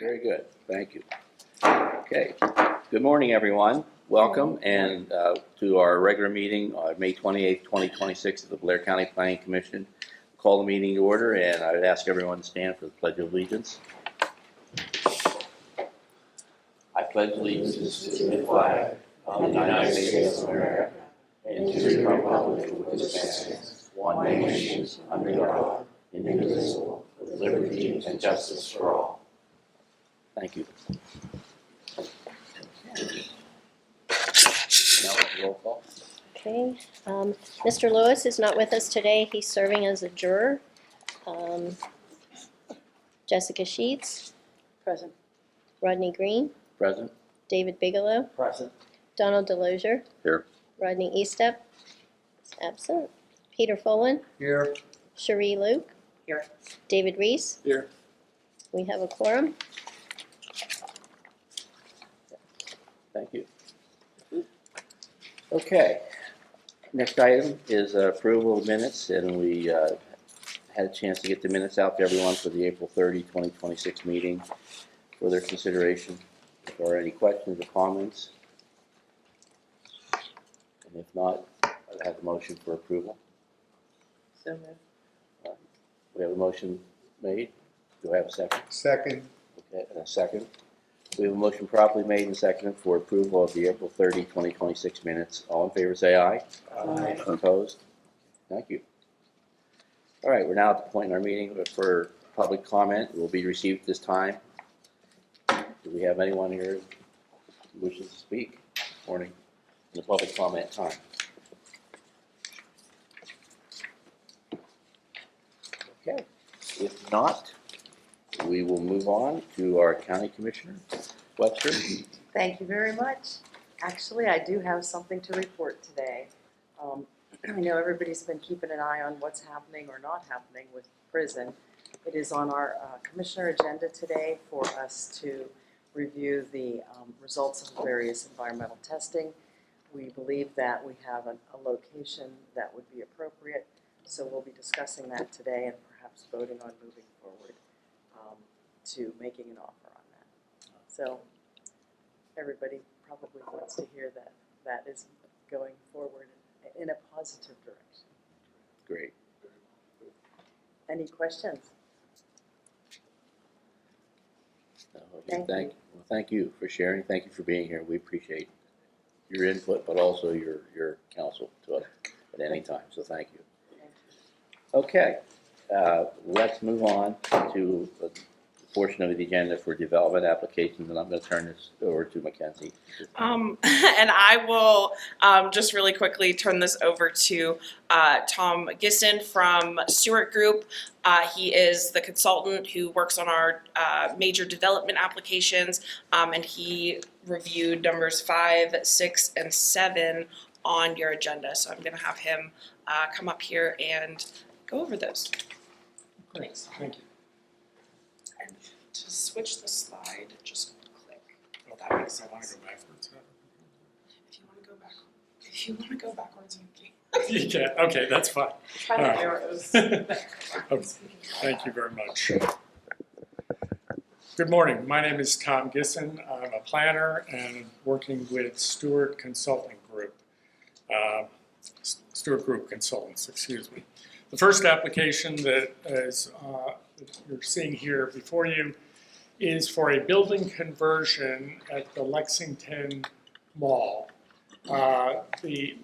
Very good. Thank you. Okay. Good morning, everyone. Welcome and to our regular meeting on May 28th, 2026 of the Blair County Planning Commission. Call the meeting to order, and I would ask everyone to stand for the Pledge of Allegiance. I pledge allegiance to the flag of the United States of America and to the republic for which it stands, one nation, under God, indivisible, with liberty and justice for all. Thank you. Now, roll call. Okay, Mr. Lewis is not with us today. He's serving as a juror. Jessica Sheets. Present. Rodney Green. Present. David Bigelow. Present. Donald Delosier. Here. Rodney Eastep is absent. Peter Follin. Here. Cherie Luke. Here. David Reese. Here. We have a quorum. Thank you. Okay. Next item is approval of minutes, and we had a chance to get the minutes out to everyone for the April 30, 2026 meeting for their consideration. If there are any questions or comments, and if not, I have a motion for approval. So moved. We have a motion made. Do I have a second? Second. Okay, and a second. We have a motion properly made and seconded for approval of the April 30, 2026 minutes. All in favor say aye. Aye. Opposed? Thank you. All right, we're now at the point in our meeting for public comment. It will be received this time. Do we have anyone here who wishes to speak this morning in the public comment time? Okay, if not, we will move on to our county commissioner, Webster. Thank you very much. Actually, I do have something to report today. I know everybody's been keeping an eye on what's happening or not happening with prison. It is on our commissioner agenda today for us to review the results of various environmental testing. We believe that we have a location that would be appropriate, so we'll be discussing that today and perhaps voting on moving forward to making an offer on that. So everybody probably wants to hear that that is going forward in a positive direction. Great. Any questions? Thank you. Well, thank you for sharing. Thank you for being here. We appreciate your input, but also your counsel to us at any time. So thank you. Okay, let's move on to a portion of the agenda for development applications, and I'm going to turn this over to Mackenzie. And I will just really quickly turn this over to Tom Gisson from Stewart Group. He is the consultant who works on our major development applications, and he reviewed numbers 5, 6, and 7 on your agenda. So I'm going to have him come up here and go over those. Thanks. Thank you. And to switch the slide, just click. If that makes sense. I want to go backwards. If you want to go backwards, you can. You can. Okay, that's fine. Try the All right. arrows. Okay. Thank you very much. Good morning. My name is Tom Gisson. I'm a planner and working with Stewart Consulting Group. Stewart Group Consultants, excuse me. The first application that you're seeing here before you is for a building conversion at the Lexington Mall. The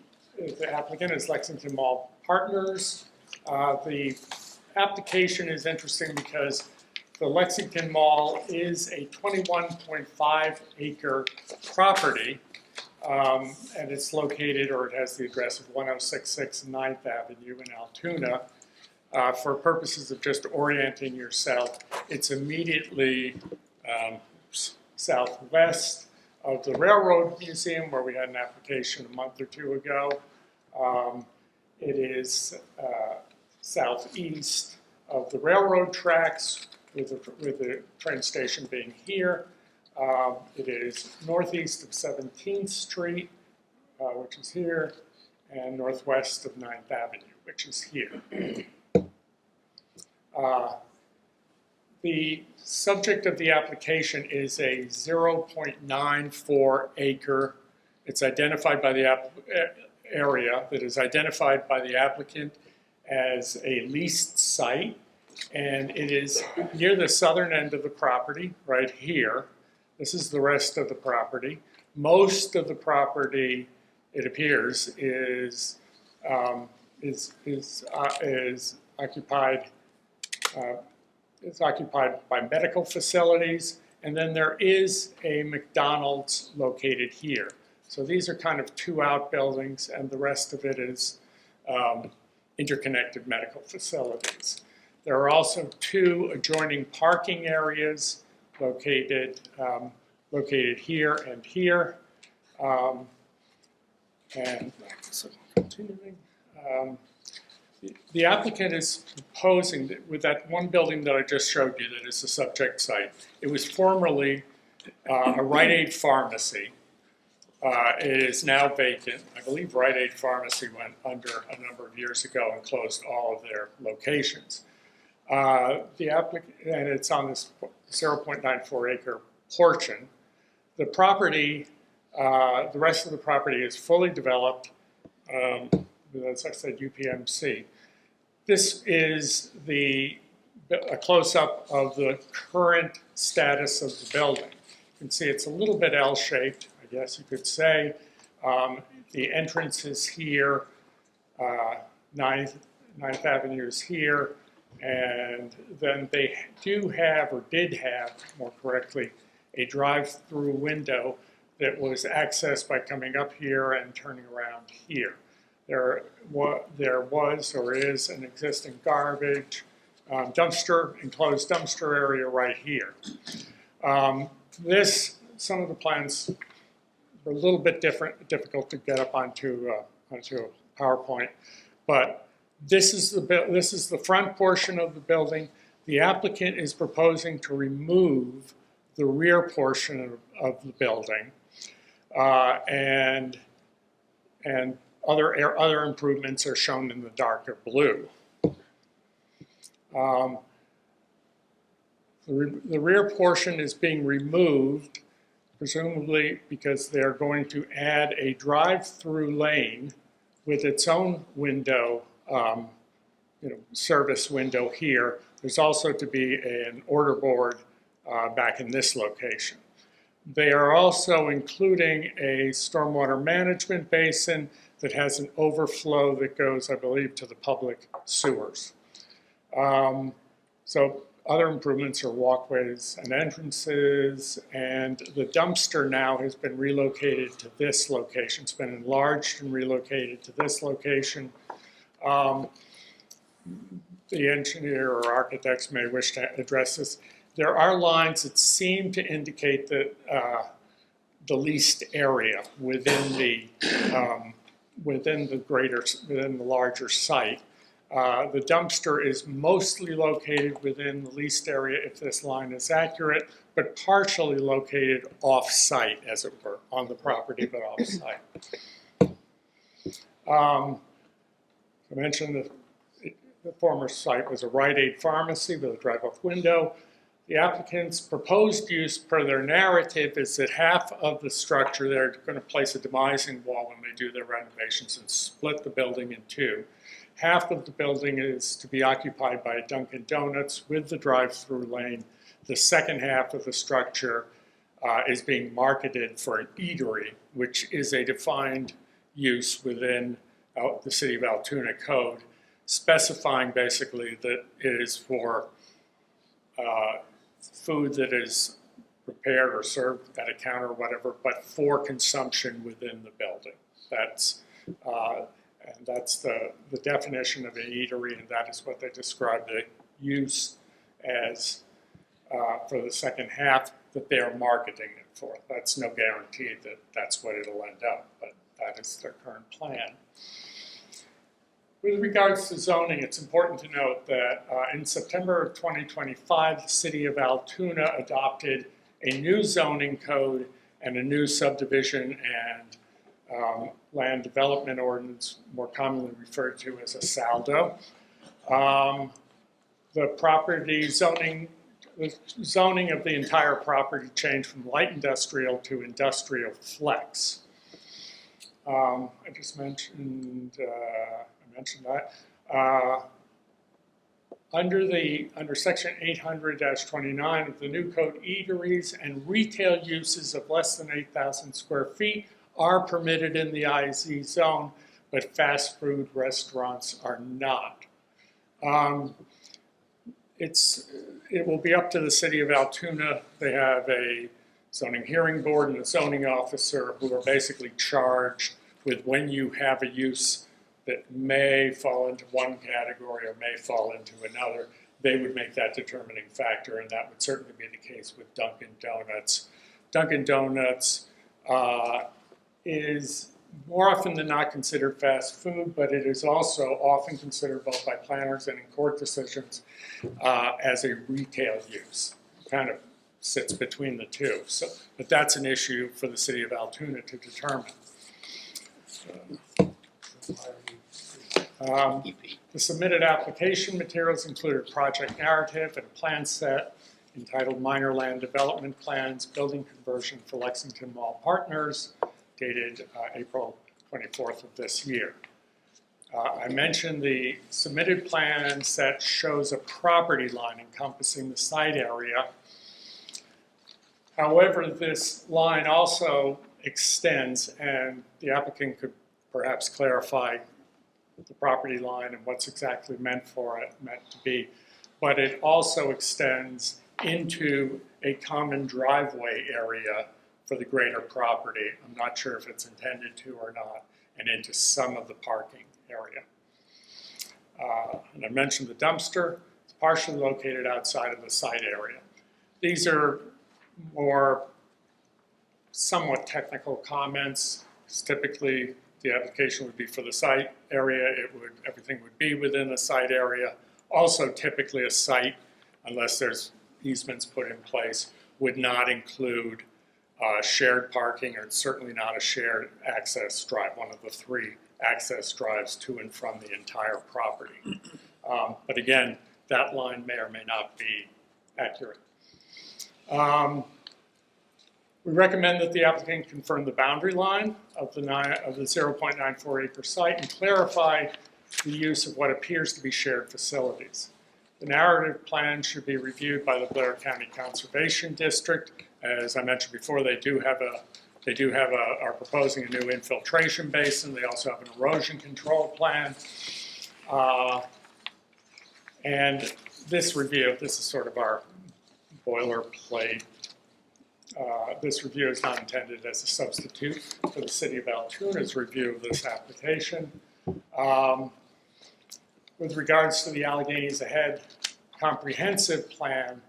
applicant is Lexington Mall Partners. The application is interesting because the Lexington Mall is a 21.5 acre property, and it's located, or it has the address of 1066 9th Avenue in Altoona. For purposes of just orienting yourself, it's immediately southwest of the Railroad Museum, where we had an application a month or two ago. It is southeast of the railroad tracks, with the train station being here. It is northeast of 17th Street, which is here, and northwest of 9th Avenue, which is here. The subject of the application is a 0.94 acre. It's identified by the area that is identified by the applicant as a leased site, and it is near the southern end of the property, right here. This is the rest of the property. Most of the property, it appears, is occupied. It's occupied by medical facilities, and then there is a McDonald's located here. So these are kind of two outbuildings, and the rest of it is interconnected medical facilities. There are also two adjoining parking areas located here and here. And so continuing. The applicant is proposing that with that one building that I just showed you that is the subject site, it was formerly a Rite Aid pharmacy. It is now vacant. I believe Rite Aid Pharmacy went under a number of years ago and closed all of their locations. The applicant, and it's on this 0.94 acre portion. The property, the rest of the property is fully developed. As I said, UPMC. This is a close-up of the current status of the building. You can see it's a little bit L-shaped, I guess you could say. The entrance is here, 9th Avenue is here, and then they do have, or did have, more correctly, a drive-through window that was accessed by coming up here and turning around here. There was or is an existing garbage dumpster, enclosed dumpster area right here. Some of the plans are a little bit difficult to get up onto a PowerPoint, but this is the front portion of the building. The applicant is proposing to remove the rear portion of the building, and other improvements are shown in the darker blue. The rear portion is being removed, presumably because they're going to add a drive-through lane with its own window, service window here. There's also to be an order board back in this location. They are also including a stormwater management basin that has an overflow that goes, I believe, to the public sewers. So other improvements are walkways and entrances, and the dumpster now has been relocated to this location. It's been enlarged and relocated to this location. The engineer or architects may wish to address this. There are lines that seem to indicate that the leased area within the larger site. The dumpster is mostly located within the leased area, if this line is accurate, but partially located off-site, as it were, on the property, but off-site. I mentioned the former site was a Rite Aid pharmacy with a drive-up window. The applicant's proposed use per their narrative is that half of the structure, they're going to place a demising wall when they do their renovations and split the building in two. Half of the building is to be occupied by a Dunkin' Donuts with the drive-through lane. The second half of the structure is being marketed for an eatery, which is a defined use within the City of Altoona Code, specifying basically that it is for food that is prepared or served at a counter or whatever, but for consumption within the building. That's the definition of an eatery, and that is what they describe the use as for the second half that they are marketing it for. That's no guarantee that that's what it'll end up, but that is their current plan. With regards to zoning, it's important to note that in September of 2025, the City of Altoona adopted a new zoning code and a new subdivision and land development ordinance, more commonly referred to as a SALDO. The property zoning the zoning of the entire property changed from light industrial to industrial flex. I just mentioned, that. Under section 800-29 of the new code, eateries and retail uses of less than 8,000 square feet are permitted in the IZ zone, but fast food restaurants are not. It will be up to the city of Altoona. They have a zoning hearing board and a zoning officer who are basically charged with when you have a use that may fall into one category or may fall into another. They would make that determining factor, and that would certainly be the case with Dunkin' Donuts. Dunkin' Donuts is more often than not considered fast food, but it is also often considered both by planners and in court decisions as a retail use. Kind of sits between the two. But that's an issue for the city of Altoona to determine. The submitted application materials included project narrative and a plan set entitled Minor Land Development Plans, Building Conversion for Lexington Mall Partners, dated April 24th of this year. I mentioned the submitted plan set shows a property line encompassing the site area. However, this line also extends, and the applicant could perhaps clarify the property line and what's exactly meant to be, but it also extends into a common driveway area for the greater property. I'm not sure if it's intended to or not, and into some of the parking area. And I mentioned the dumpster. It's partially located outside of the site area. These are more somewhat technical comments. Typically, the application would be for the site area. Everything would be within the site area. Also, typically a site, unless there's easements put in place, would not include shared parking, or certainly not a shared access drive, one of the three access drives to and from the entire property. But again, that line may or may not be accurate. We recommend that the applicant confirm the boundary line of the 0.94 acre site and clarify the use of what appears to be shared facilities. The narrative plan should be reviewed by the Blair County Conservation District. As I mentioned before, are proposing a new infiltration basin. They also have an erosion control plan. And this review, this is sort of our boilerplate. This review is not intended as a substitute for the City of Altoona's review of this application. With regards to the Alleghenies Ahead comprehensive plan,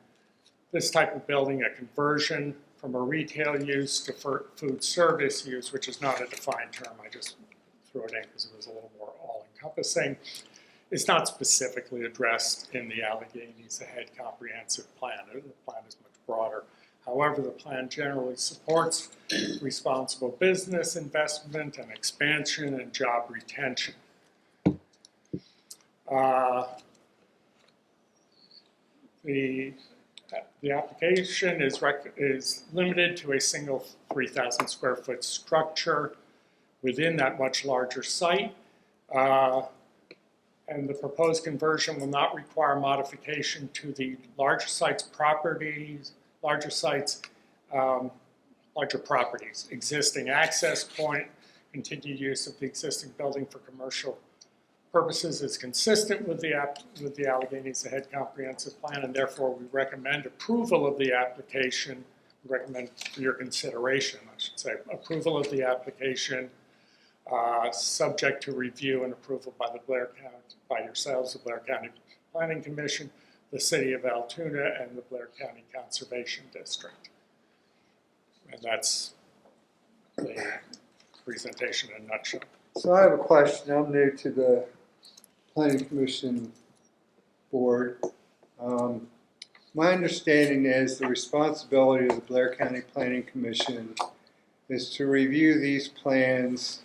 this type of building, a conversion from a retail use to food service use, which is not a defined term, I just threw it in because it was a little more all-encompassing, is not specifically addressed in the Alleghenies Ahead comprehensive plan. The plan is much broader. However, the plan generally supports responsible business investment and expansion and job retention. The application is limited to a single 3,000 square foot structure within that much larger site. And the proposed conversion will not require modification to the larger sites properties, larger properties, existing access point, continued use of the existing building for commercial purposes is consistent with the Alleghenies Ahead comprehensive plan, and therefore we recommend approval of the application. We recommend for your consideration, I should say, approval of the application subject to review and approval by the Blair County, by yourselves, the Blair County Planning Commission, the City of Altoona, and the Blair County Conservation District. And that's the presentation in a nutshell. So I have a question. I'm new to the Planning Commission board. My understanding is the responsibility of the Blair County Planning Commission is to review these plans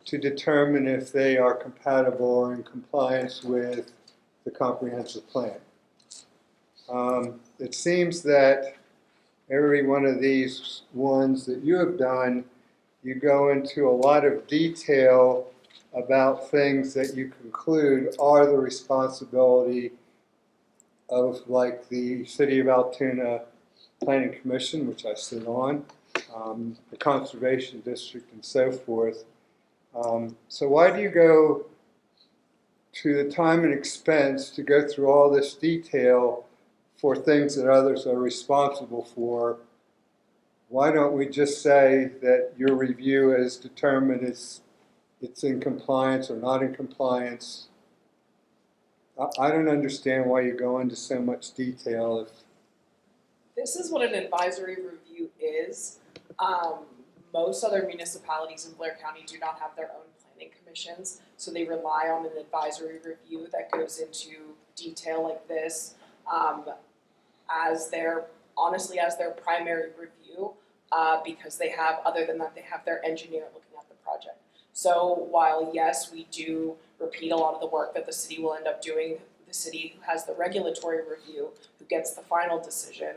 to determine if they are compatible or in compliance with the comprehensive plan. It seems that every one of these ones that you have done, you go into a lot of detail about things that you conclude are the responsibility of, like, the City of Altoona Planning Commission, which I sit on, the Conservation District, and so forth. So why do you go to the time and expense to go through all this detail for things that others are responsible for? Why don't we just say that your review has determined it's in compliance or not in compliance? I don't understand why you go into so much detail if This is what an advisory review is. Most other municipalities in Blair County do not have their own planning commissions, so they rely on an advisory review that goes into detail like this as their primary review, because they have, other than that, they have their engineer looking at the project. So while yes, we do repeat a lot of the work that the city will end up doing, the city who has the regulatory review, who gets the final decision,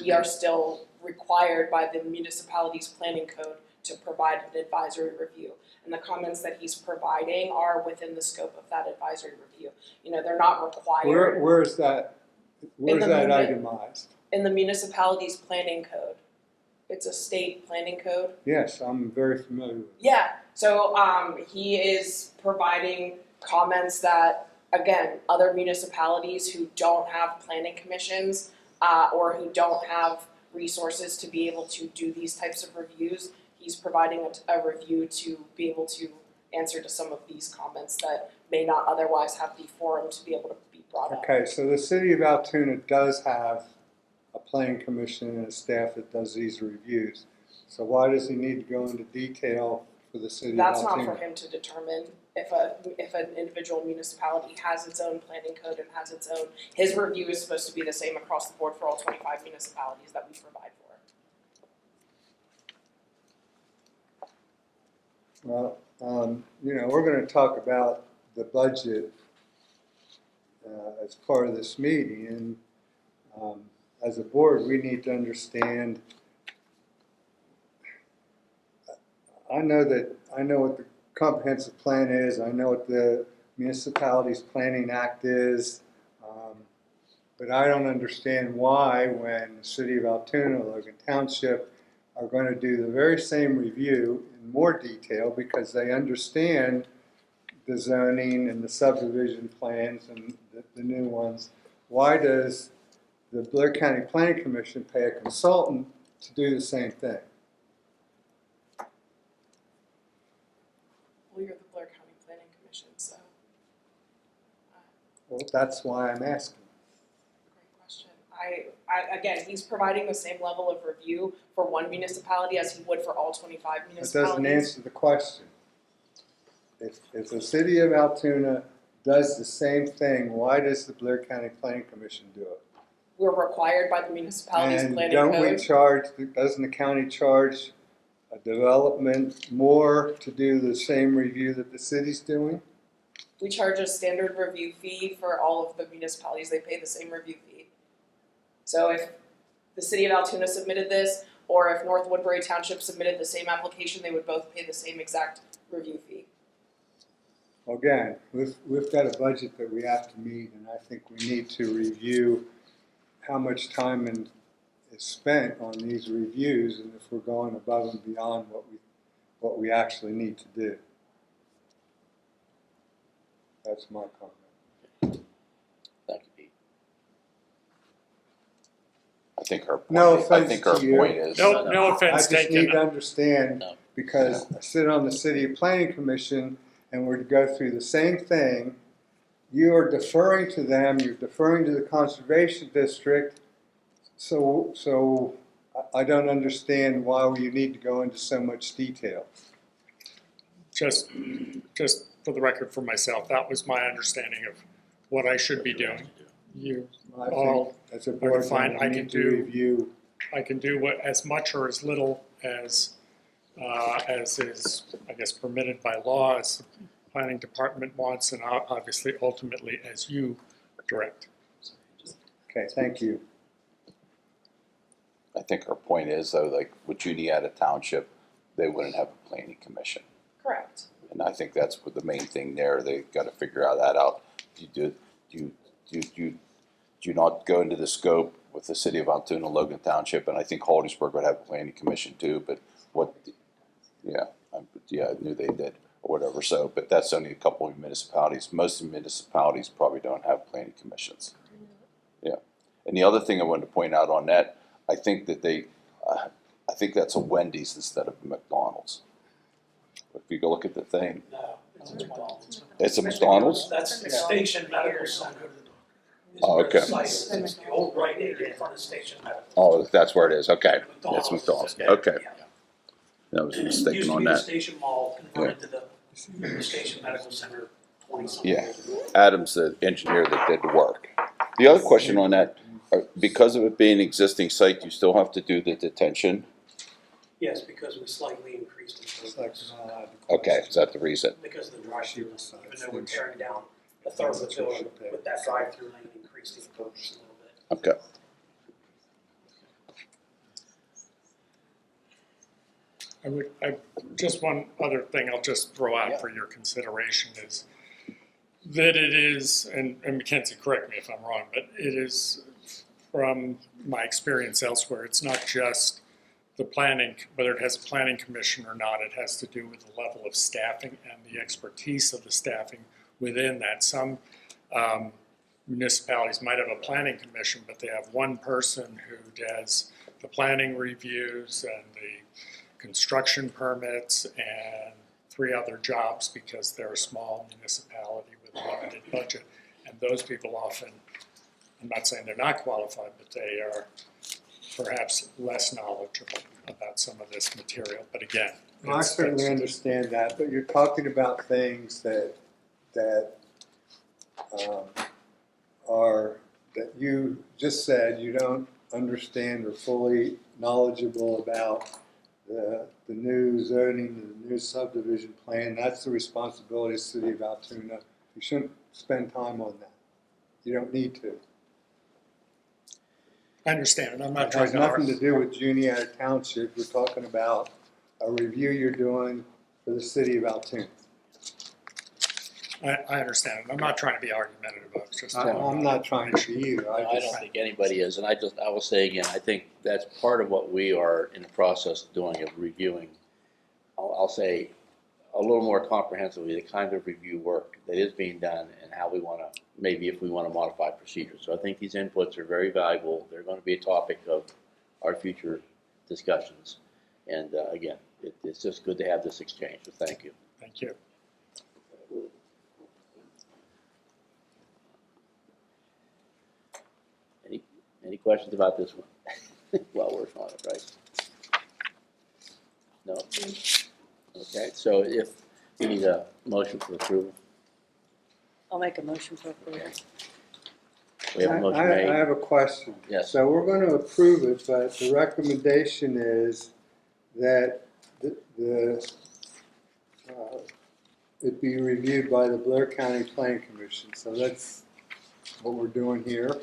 we are still required by the municipality's planning code to provide an advisory review. And the comments that he's providing are within the scope of that advisory review. You know, they're not required. where's that muni- itemized? In the municipality's planning code. It's a state planning code. Yes, I'm very familiar with it. Yeah, so he is providing comments that, again, other municipalities who don't have planning commissions or who don't have resources to be able to do these types of reviews, he's providing a review to be able to answer to some of these comments that may not otherwise have the forum to be able to be brought up. Okay, so the City of Altoona does have a planning commission and a staff that does these reviews. So why does he need to go into detail for the City of That's Altoona? not for him to determine if an individual municipality has its own planning code and has its own. His review is supposed to be the same across the board for all 25 municipalities that we provide for. Well, we're going to talk about the budget as part of this meeting, and as a board, we need to understand. I know what the comprehensive plan is. I know what the Municipalities Planning Act is, but I don't understand why, when the City of Altoona, Logan Township, are going to do the very same review in more detail because they understand the zoning and the subdivision plans and the new ones. Why does the Blair County Planning Commission pay a consultant to do the same thing? Well, you're the Blair County Planning Commission, so Well, that's why I'm asking. great question. Again, he's providing the same level of review for one municipality as he would for all 25 It municipalities. doesn't answer the question. If the City of Altoona does the same thing, why does the Blair County Planning Commission do it? We're required by the municipality's And planning don't we code. charge, doesn't the county charge a development more to do the same review that the city's doing? We charge a standard review fee for all of the municipalities. They pay the same review fee. So if the City of Altoona submitted this, or if North Woodbury Township submitted the same application, they would both pay the same exact review fee. Again, we've got a budget that we have to meet, and I think we need to review how much time is spent on these reviews, and if we're going above and beyond what we actually need to do. That's my comment. Thank you, Pete. I think our No point, I offense think to our you. point is, No I offense just need to taken. understand, No. because I sit on the City Planning Commission, and we're to go through the same thing. You are deferring to them, you're deferring to the Conservation District, so I don't understand why you need to go into so much detail. Just for the record for myself, that was my understanding of what I should be doing. You, I all think as a board, fine. we I need can to do- review. I can do as much or as little as is, I guess, permitted by law, as the planning department wants, and obviously ultimately as you direct. Okay, thank you. I think our point is though, like with Juniata Township, they wouldn't have a planning commission. Correct. And I think that's what the main thing there. They got to figure out that out. Do you not go into the scope with the city of Altoona, Logan Township, and I think Holdingsburg would have a planning commission too. But what? Yeah, I knew they did or whatever. So, but that's only a couple of municipalities. Most municipalities probably don't have planning commissions. Yeah. And the other thing I wanted to point out on that, I think that I think that's a Wendy's instead of a McDonald's. If you go look at the thing, No, it's a McDonald's. it's a McDonald's. That's the Station Medical Center. Is Oh, where okay. the site is. It's the old Rite Aid in front of Station Medical. Oh, that's where it is. Okay, that's McDonald's. McDonald's. Yeah. Okay, Yeah. I was It mistaken used to on be the that. Station Mall converted to the Station Medical Center 20-something Yeah. years ago. Adam's the engineer that did the work. The other question on that, because of it being an existing site, you still have to do the detention? Yes, because we slightly increased impervious. Okay, is that the reason? Because of the drive-through, even though we're tearing down a third of the building with that drive-through lane, increased the impervious a little bit. Okay. Just one other thing I'll just throw out for your consideration is that it is, and Mackenzie, correct me if I'm wrong, but it is, from my experience elsewhere, it's not just the planning, whether it has a planning commission or not, it has to do with the level of staffing and the expertise of the staffing within that. Some municipalities might have a planning commission, but they have one person who does the planning reviews and the construction permits and 3 other jobs because they're a small municipality with a limited budget. And those people often, I'm not saying they're not qualified, but they are perhaps less knowledgeable about some of this material. But again, I certainly understand that, but you're talking about things that that you just said you don't understand or fully knowledgeable about the new zoning, the new subdivision plan. That's the responsibility of the city of Altoona. You shouldn't spend time on that. You don't need to. I understand, and I'm not It trying has to nothing argue. to do with Juniata Township. We're talking about a review you're doing for the city of Altoona. I understand, and I'm not trying to be argumentative about it, it's just. I'm not trying to be either. I don't think anybody is, and I will say again, I think that's part of what we are in the process of doing, of reviewing. I'll say a little more comprehensively, the kind of review work that is being done and how we want to, maybe if we want to modify procedures. So I think these inputs are very valuable. They're going to be a topic of our future discussions. And again, it's just good to have this exchange, so thank you. Thank you. Any questions about this one? While we're on it, right? No? Okay, so if you need a motion for approval, I'll make a motion for approval. we have a motion I made. have a question. Yes. So we're going to approve it, but the recommendation is that it be reviewed by the Blair County Planning Commission. So that's what we're doing here.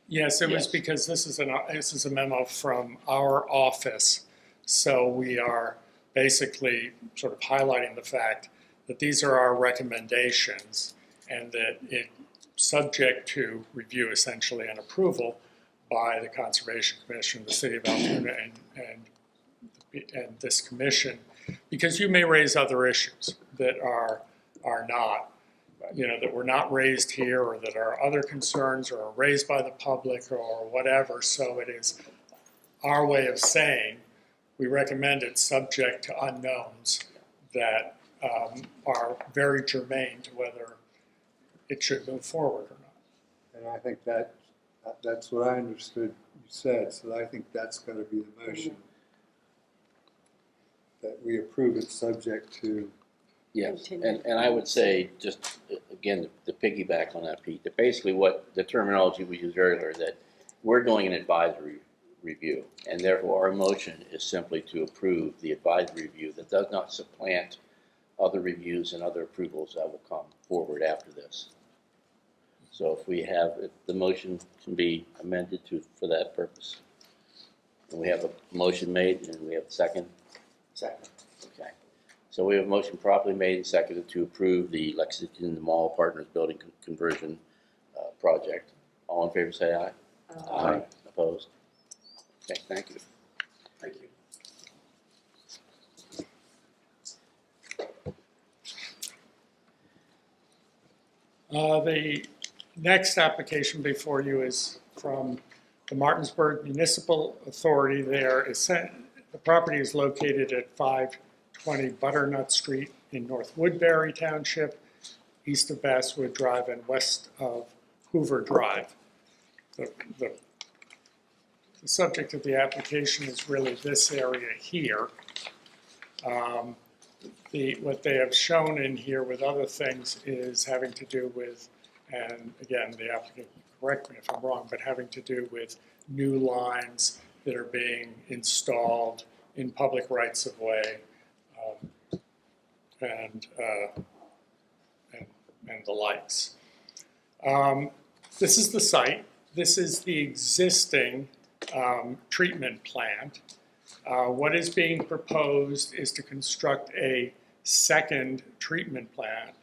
Yes, it was Yes. because this is a memo from our office. So we are basically sort of highlighting the fact that these are our recommendations and that it, subject to review essentially and approval by the Conservation Commission, the City of Altoona, and this commission, because you may raise other issues that are not, that were not raised here, or that are other concerns, or are raised by the public, or whatever. So it is our way of saying we recommend it subject to unknowns that are very germane to whether it should move forward or not. And I think that's what I understood you said. So I think that's going to be the motion. That we approve it subject to. Yes, and I would say, just again, to piggyback on that, Pete, that basically what the terminology we used earlier, that we're doing an advisory review, and therefore our motion is simply to approve the advisory review that does not supplant other reviews and other approvals that will come forward after this. So if the motion can be amended for that purpose. And we have a motion made and we have a second. Second. Okay. So we have a motion properly made and seconded to approve the Lexington Mall Partners Building Conversion project. All in favor say aye. Opposed? Okay, thank you. Thank you. The next application before you is from the Martinsburg Municipal Authority. The property is located at 520 Butternut Street in North Woodbury Township, east of Basswood Drive and west of Hoover Drive. The subject of the application is really this area here. What they have shown in here with other things is having to do with, and again, the applicant, correct me if I'm wrong, but having to do with new lines that are being installed in public rights of way, and the likes. This is the site. This is the existing treatment plant. What is being proposed is to construct a second treatment plant.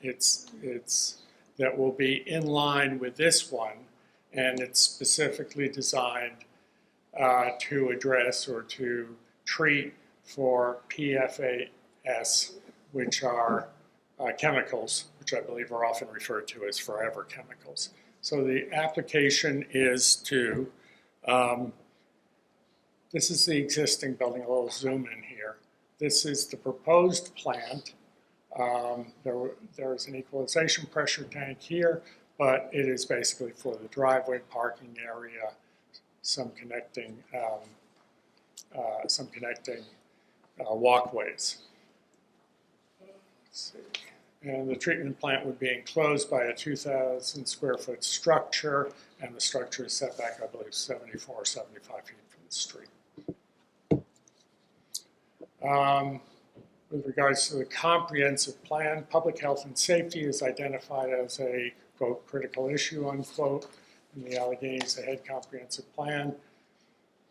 That will be in line with this one, and it's specifically designed to address or to treat for PFAS, which are chemicals, which I believe are often referred to as forever chemicals. So the application is to, this is the existing building, a little zoom in here. This is the proposed plant. There is an equalization pressure tank here, but it is basically for the driveway, parking area, some connecting walkways. Let's see. And the treatment plant would be enclosed by a 2,000 square foot structure, and the structure is set back, I believe, 74 or 75 feet from the street. With regards to the comprehensive plan, public health and safety is identified as a, quote, critical issue, unquote, in the Alleghenies Ahead Comprehensive Plan,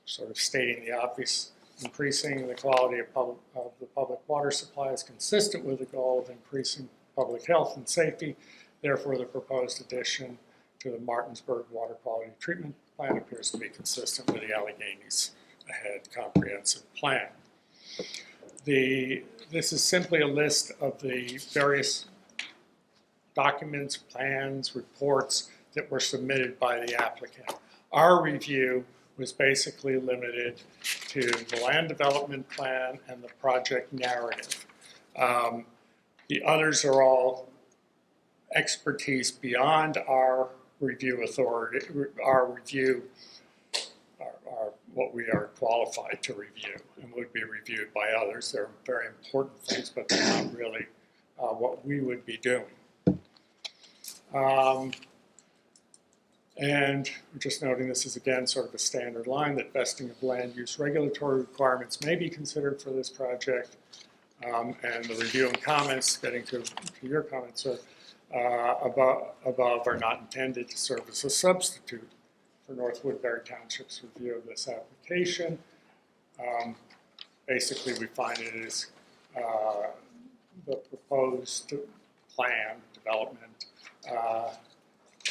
sort of stating the obvious. Increasing the quality of the public water supply is consistent with the goal of increasing public health and safety. Therefore, the proposed addition to the Martinsburg Water Quality Treatment Plan appears to be consistent with the Alleghenies Ahead Comprehensive Plan. This is simply a list of the various documents, plans, reports that were submitted by the applicant. Our review was basically limited to the land development plan and the project narrative. The others are all expertise beyond our review authority, our review, are what we are qualified to review and would be reviewed by others. They're very important things, but they're not really what we would be doing. And we're just noting this is again sort of a standard line that vesting of land use regulatory requirements may be considered for this project. And the review and comments, getting to your comments, above are not intended to serve as a substitute for North Woodbury Township's review of this application. Basically, we find it is the proposed plan development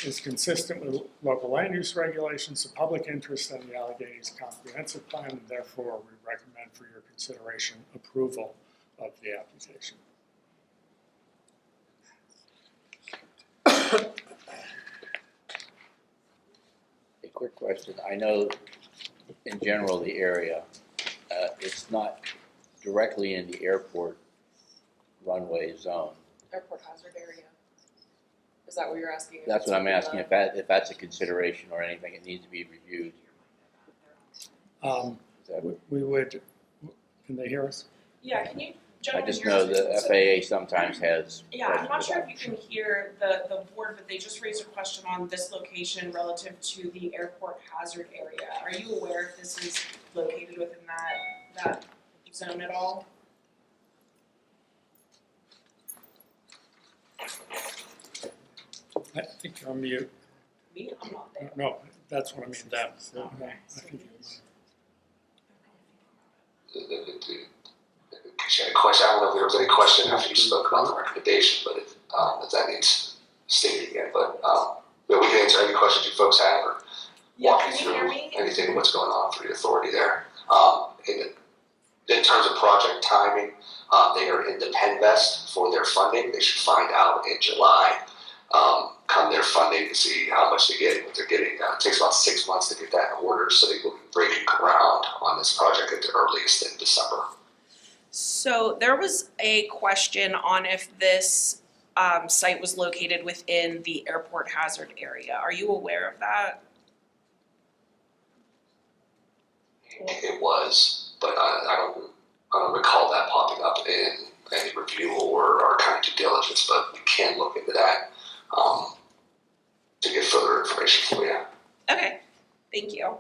is consistent with local land use regulations, the public interest, and the Alleghenies Comprehensive Plan, and therefore we recommend for your consideration approval of the application. A quick question. I know in general the area, it's not directly in the airport runway zone. Airport hazard area. Is that what you're asking? That's what I'm asking, if that's a consideration or anything, it needs to be reviewed. We would, can they hear us? Yeah, can you I gentlemen just hear know us? the So- FAA sometimes has. Yeah, I'm not sure if you can hear the board, but they just raised a question on this location relative to the airport hazard area. Are you aware if this is located within that zone at all? I think you're on mute. Me, I'm not there. No, that's what I mean, that. I think it's- Appreciate a question. I don't know if there was any question after you spoke about the recommendation, but if that needs stating again. But we can answer any questions you folks have or walk you Can you through hear me? anything what's going on for the authority there. In terms of project timing, they are in the Penvest for their funding. They should find out in July. Come their funding to see how much they're getting, what they're getting. It takes about 6 months to get that in order, so they will be breaking ground on this project at the earliest in December. So there was a question on if this site was located within the airport hazard area. Are you aware of that? It was, but I don't recall that popping up in any review or our kind of due diligence, but we can look into that to get further information for you. Okay, thank you.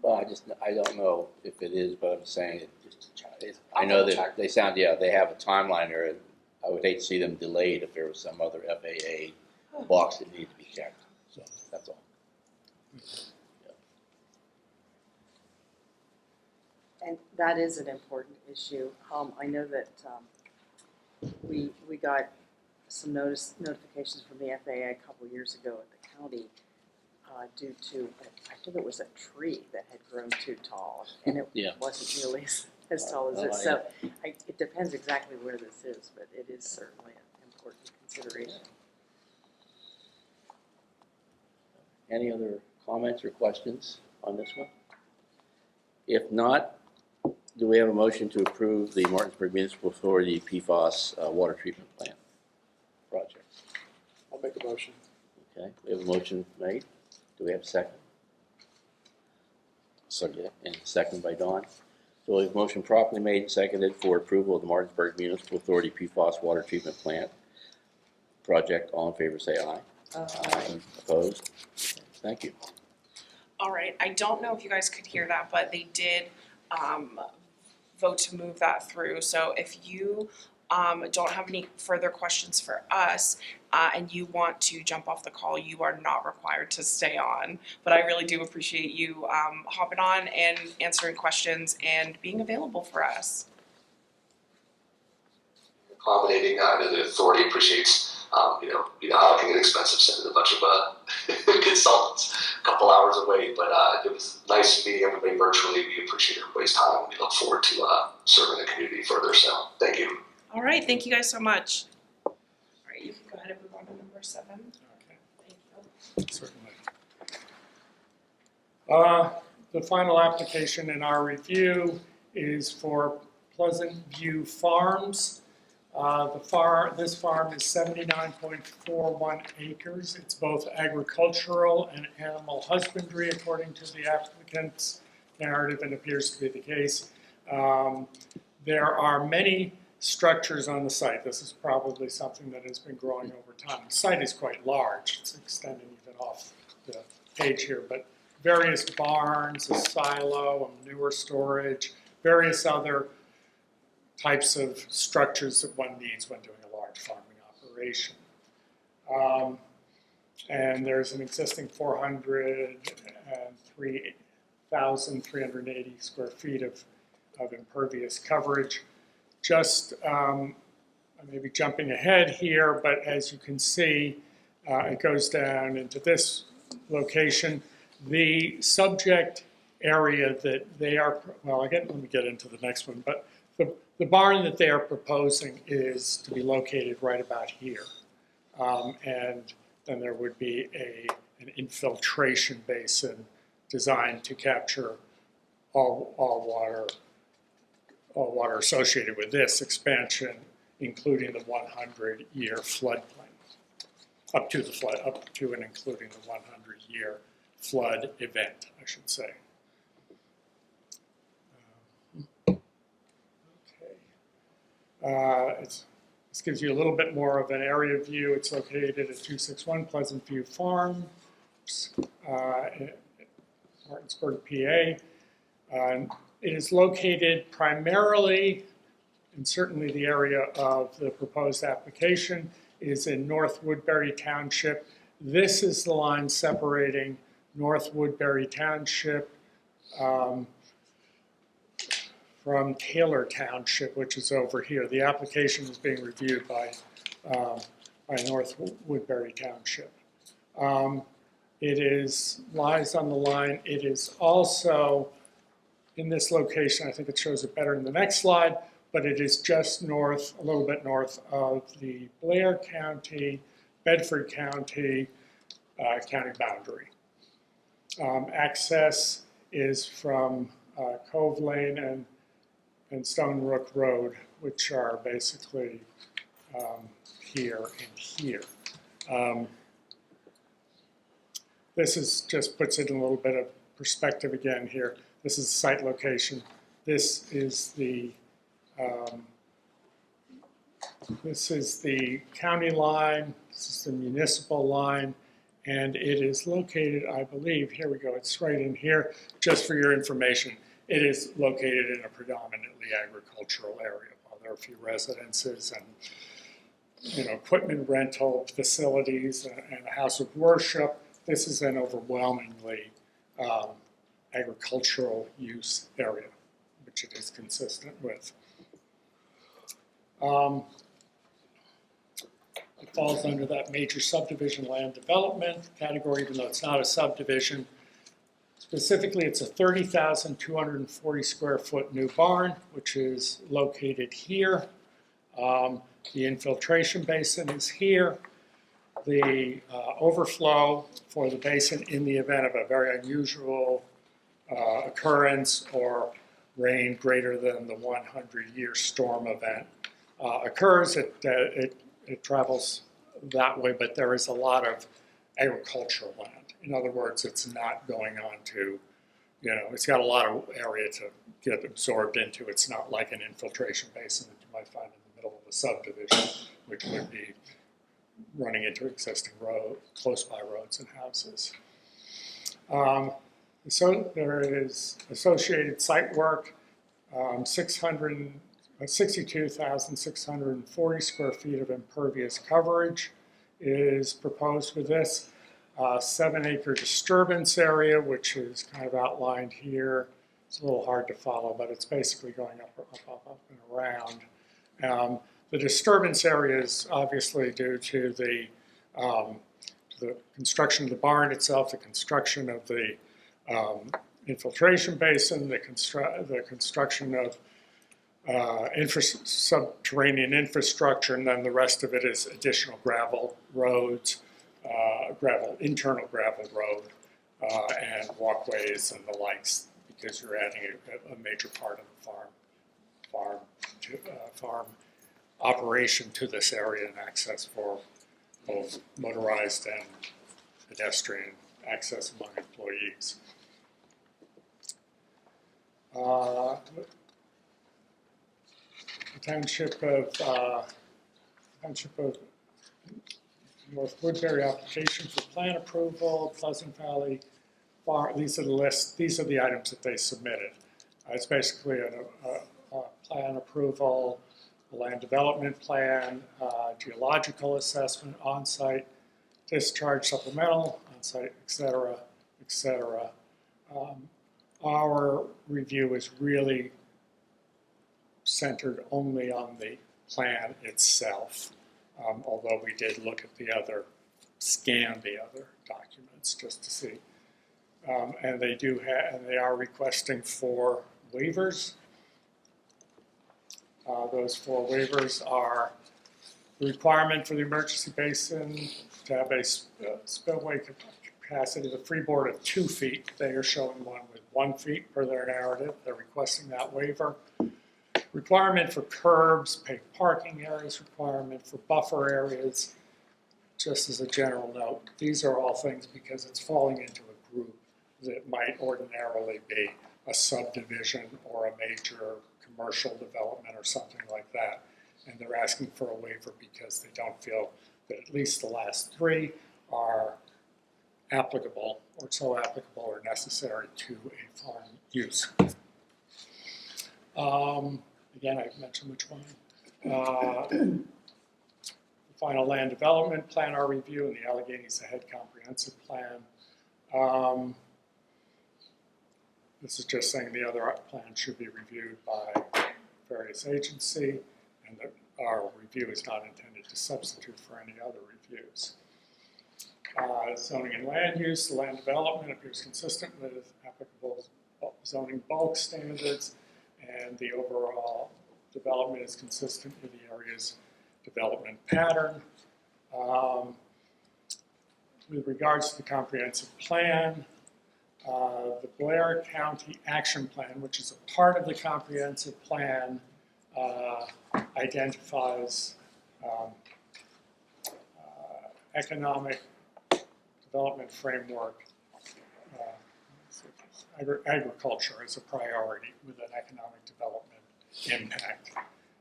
Well, I don't know if it is, but I'm saying I know that they sound, yeah, they have a timeline there. And I would hate to see them delayed if there was some other FAA box that needed to be checked. So that's all. And that is an important issue. I know that we got some notifications from the FAA a couple years ago at the county due to, I think it was a tree that had grown too tall, and it Yeah. wasn't really as tall as this. So it depends exactly where this is, but it is certainly an important consideration. Any other comments or questions on this one? If not, do we have a motion to approve the Martinsburg Municipal Authority PFAS water treatment plant project? I'll make a motion. Okay, we have a motion made. Do we have a second? Second. And second by Dawn. So we have a motion properly made and seconded for approval of the Martinsburg Municipal Authority PFAS water treatment plant project. All in favor say aye. Aye. Opposed? Thank you. All right, I don't know if you guys could hear that, but they did vote to move that through. So if you don't have any further questions for us and you want to jump off the call, you are not required to stay on. But I really do appreciate you hopping on and answering questions and being available for us. Accommodating, the authority appreciates, how it can get expensive sending a bunch of consultants a couple hours away, but it was nice meeting everybody virtually. We appreciate everybody's time. We look forward to serving the community further, so thank you. All right, thank you guys so much. All right, you can go ahead and move on to number 7. Okay. Thank you. Certainly. The final application in our review is for Pleasant View Farms. This farm is 79.41 acres. It's both agricultural and animal husbandry, according to the applicant's narrative, and appears to be the case. There are many structures on the site. This is probably something that has been growing over time. The site is quite large. It's extending even off the page here, but various barns, a silo, a manure storage, various other types of structures that one needs when doing a large farming operation. And there's an existing 403,380 square feet of impervious coverage. Just maybe jumping ahead here, but as you can see, it goes down into this location. The subject area that they are, well, again, let me get into the next one, but the barn that they are proposing is to be located right about here. And then there would be an infiltration basin designed to capture all water associated with this expansion, including the 100-year floodplain, up to and including the 100-year flood event, I should say. This gives you a little bit more of an area view. It's located at 261 Pleasant View Farm, Martinsburg, PA. It is located primarily, and certainly the area of the proposed application, is in North Woodbury Township. This is the line separating North Woodbury Township from Taylor Township, which is over here. The application is being reviewed by North Woodbury Township. Lies on the line. It is also in this location. I think it shows it better in the next slide, but it is just north, a little bit north of the Blair County, Bedford County, county boundary. Access is from Cove Lane and Stone Brook Road, which are basically here and here. This just puts it in a little bit of perspective again here. This is the site location. This is the county line. This is the municipal line. And it is located, I believe, here we go, it's right in here. Just for your information, it is located in a predominantly agricultural area. While there are a few residences and equipment rental facilities and a house of worship, this is an overwhelmingly agricultural use area, which it is consistent with. It falls under that major subdivision land development category, even though it's not a subdivision. Specifically, it's a 30,240 square foot new barn, which is located here. The infiltration basin is here. The overflow for the basin in the event of a very unusual occurrence or rain greater than the 100-year storm event occurs. It travels that way, but there is a lot of agricultural land. In other words, it's not going on to, it's got a lot of area to get absorbed into. It's not like an infiltration basin that you might find in the middle of a subdivision, which would be running into existing close by roads and houses. So there is associated site work, 62,640 square feet of impervious coverage is proposed with this. 7-acre disturbance area, which is kind of outlined here. It's a little hard to follow, but it's basically going up and around. The disturbance area is obviously due to the construction of the barn itself, the construction of the infiltration basin, the construction of subterranean infrastructure, and then the rest of it is additional gravel roads, internal gravel road, and walkways and the likes, because you're adding a major part of the farm operation to this area and access for both motorized and pedestrian access among employees. The Township of North Woodbury application for plan approval, Pleasant Valley Farm. These are the list. These are the items that they submitted. It's basically a plan approval, a land development plan, geological assessment, on-site discharge supplemental, on-site, et cetera, et cetera. Our review is really centered only on the plan itself, although we did look at scan the other documents just to see. And they are requesting 4 waivers. Those 4 waivers are the requirement for the emergency basin to have a spillway capacity of the freeboard of 2 feet. They are showing one with 1 feet per their narrative. They're requesting that waiver. Requirement for curbs, paved parking areas, requirement for buffer areas. Just as a general note, these are all things because it's falling into a group that might ordinarily be a subdivision or a major commercial development or something like that. And they're asking for a waiver because they don't feel that at least the last 3 are applicable or so applicable or necessary to a farm use. Again, I mentioned which one. The final land development plan are review and the Alleghenies Ahead Comprehensive Plan. This is just saying the other plans should be reviewed by various agency, and that our review is not intended to substitute for any other reviews. Zoning and land use, the land development appears consistent with applicable zoning bulk standards, and the overall development is consistent with the area's development pattern. With regards to the comprehensive plan, the Blair County Action Plan, which is a part of the comprehensive plan, identifies economic development framework, agriculture as a priority with an economic development impact.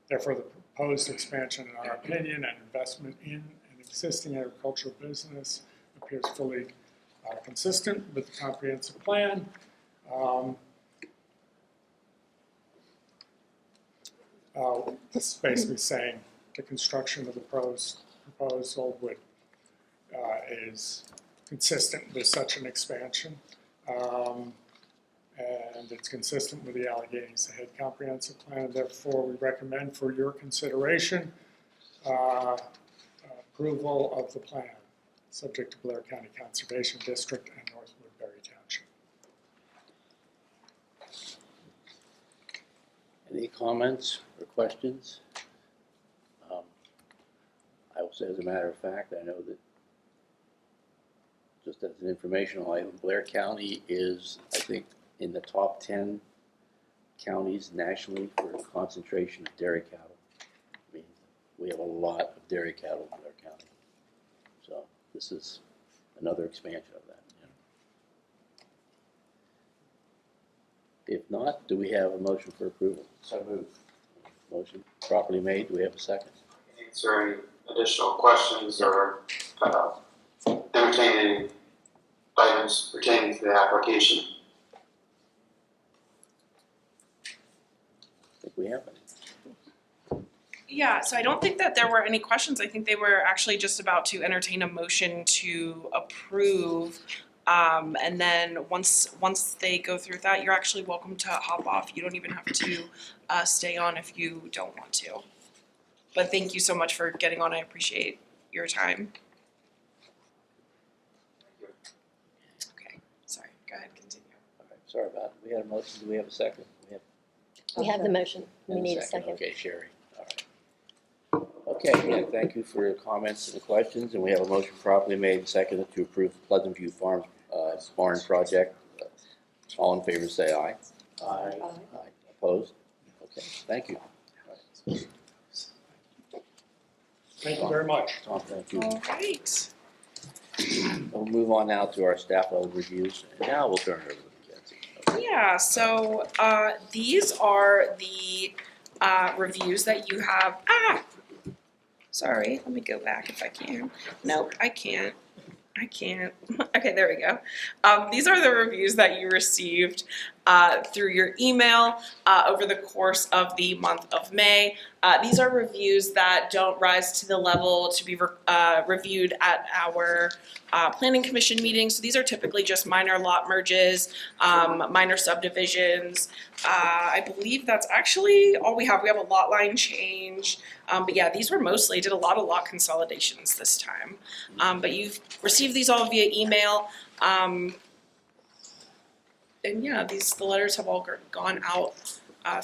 Therefore, the proposed expansion, in our opinion, and investment in an existing agricultural business appears fully consistent with the comprehensive plan. This is basically saying the construction of the proposal is consistent with such an expansion. And it's consistent with the Alleghenies Ahead Comprehensive Plan, and therefore we recommend for your consideration approval of the plan, subject to Blair County Conservation District and North Woodbury Township. Any comments or questions? I will say, as a matter of fact, I know that just as an informational item, Blair County is, I think, in the top 10 counties nationally for concentration of dairy cattle. I mean, we have a lot of dairy cattle in Blair County. So this is another expansion of that. Yeah. If not, do we have a motion for approval? So moved. Motion properly made. Do we have a second? Answer any additional questions or entertain any items pertaining to the application? I think we have it. Yeah, so I don't think that there were any questions. I think they were actually just about to entertain a motion to approve. And then once they go through that, you're actually welcome to hop off. You don't even have to stay on if you don't want to. But thank you so much for getting on. I appreciate your time. Okay, sorry. Go ahead, continue. All right, sorry about it. We had a motion. Do we have a second? We have the motion. We And need a second. Okay, Sherry. All right. Okay, again, thank you for your comments and the questions, and we have a motion properly made and seconded to approve the Pleasant View Farms barn project. All in favor say aye. Aye. Aye. Opposed? Okay, thank you. All right. Thank you very much. Tom, thank you. All right. We'll move on now to our staff level reviews, and now we'll turn it over to Mackenzie. Yeah, so these are the reviews that you have. Sorry, let me go back if I can. Nope, I can't. Okay, there we go. These are the reviews that you received through your email over the course of the month of May. These are reviews that don't rise to the level to be reviewed at our planning commission meetings. So these are typically just minor lot merges, minor subdivisions. I believe that's actually all we have. We have a lot line change. But yeah, these were mostly, did a lot of lot consolidations this time. But you've received these all via email. And yeah, the letters have all gone out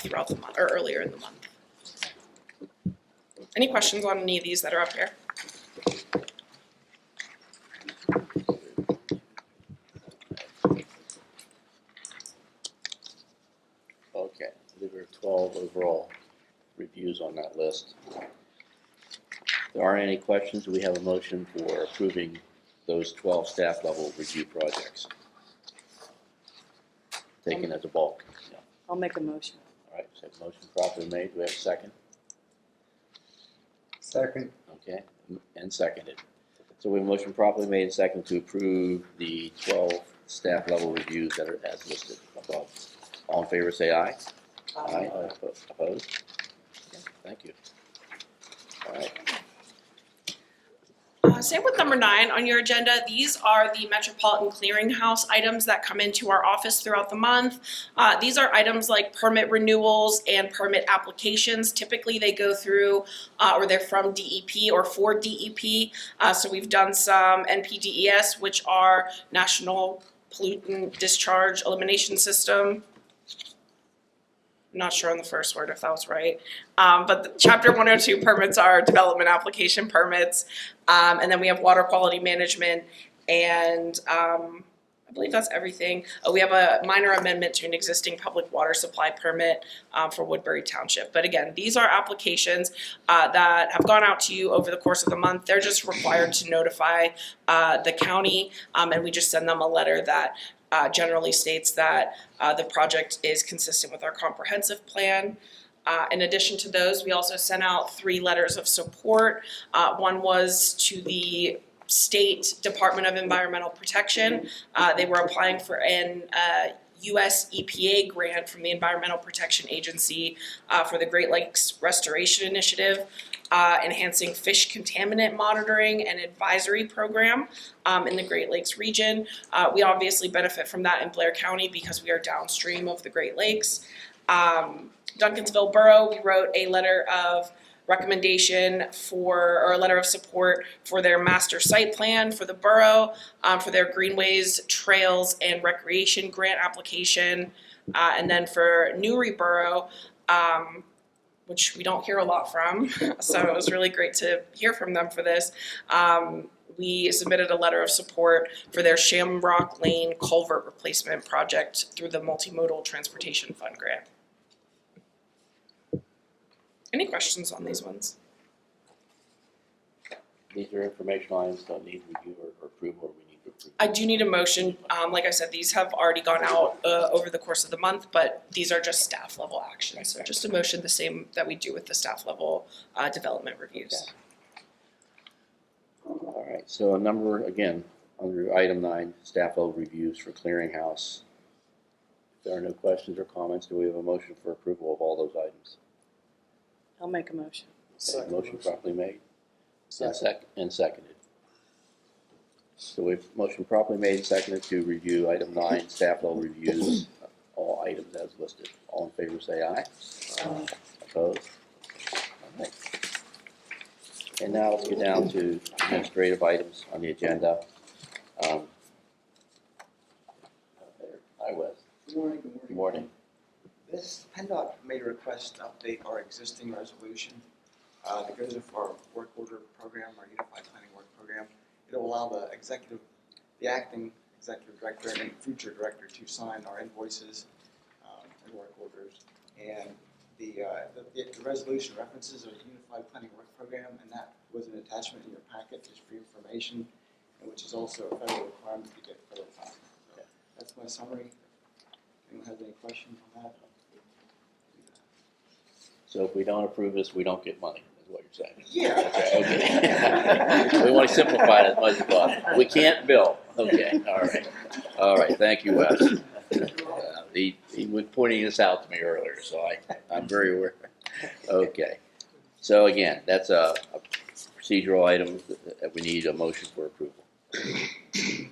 throughout the month, or earlier in the month. Any questions on any of these that are up here? Okay, there were 12 overall reviews on that list. If there aren't any questions, do we have a motion for approving those 12 staff level review projects? Taken as a bulk. Yeah. I'll make a motion. All right, so motion properly made. Do we have a second? Second. Okay, and seconded. So we have a motion properly made and seconded to approve the 12 staff level reviews that are as listed above. All in favor say aye. Aye. Opposed? Okay, thank you. All right. Same with number 9 on your agenda. These are the Metropolitan Clearinghouse items that come into our office throughout the month. These are items like permit renewals and permit applications. Typically they go through or they're from DEP or for DEP. So we've done some NPDES, which are National Pollutant Discharge Elimination System. Not sure on the first word if that was right. But the Chapter 102 permits are development application permits. And then we have water quality management and I believe that's everything. We have a minor amendment to an existing public water supply permit for Woodbury Township. But again, these are applications that have gone out to you over the course of the month. They're just required to notify the county and we just send them a letter that generally states that the project is consistent with our comprehensive plan. In addition to those, we also sent out 3 letters of support. One was to the State Department of Environmental Protection. They were applying for an US EPA grant from the Environmental Protection Agency for the Great Lakes Restoration Initiative, enhancing fish contaminant monitoring and advisory program in the Great Lakes region. We obviously benefit from that in Blair County because we are downstream of the Great Lakes. Duncansville Borough, we wrote a letter of recommendation or a letter of support for their master site plan for the borough, for their greenways, trails, and recreation grant application. And then for Newry Borough, which we don't hear a lot from, so it was really great to hear from them for this. We submitted a letter of support for their Shamrock Lane culvert replacement project through the Multimodal Transportation Fund grant. Any questions on these ones? These are informational items, don't need review or approval, or we need to approve. I do need a motion. Like I said, these have already gone out over the course of the month, but these are just staff level actions. So just a motion the same that we do with the staff level development reviews. Okay. All right, so a number, again, under item 9, staff level reviews for clearinghouse. If there are no questions or comments, do we have a motion for approval of all those items? I'll make a motion. Okay, motion properly made and seconded. So we've motion properly made and seconded to review item 9, staff level reviews, all items as listed. All in favor say aye. Opposed? All right. And now let's get down to administrative items on the agenda. Hi, Wes. Good morning. Good morning. This PennDOT made a request to update our existing resolution that goes with our work order program, our Unified Planning Work Program. It'll allow the acting executive director and future director to sign our invoices and work orders. And the resolution references a Unified Planning Work Program, and that was an attachment in your packet just for information, and which is also a federal requirement to get federal funding. So that's my summary. Anyone has any questions on that? So if we don't approve this, we don't get money, is what you're saying? Yeah. Okay. We want to simplify it as much as possible. We can't bill. Okay, all right. All right, thank you, Wes. He was pointing this out to me earlier, so I'm very aware. Okay. So again, that's a procedural item that we need a motion for approval.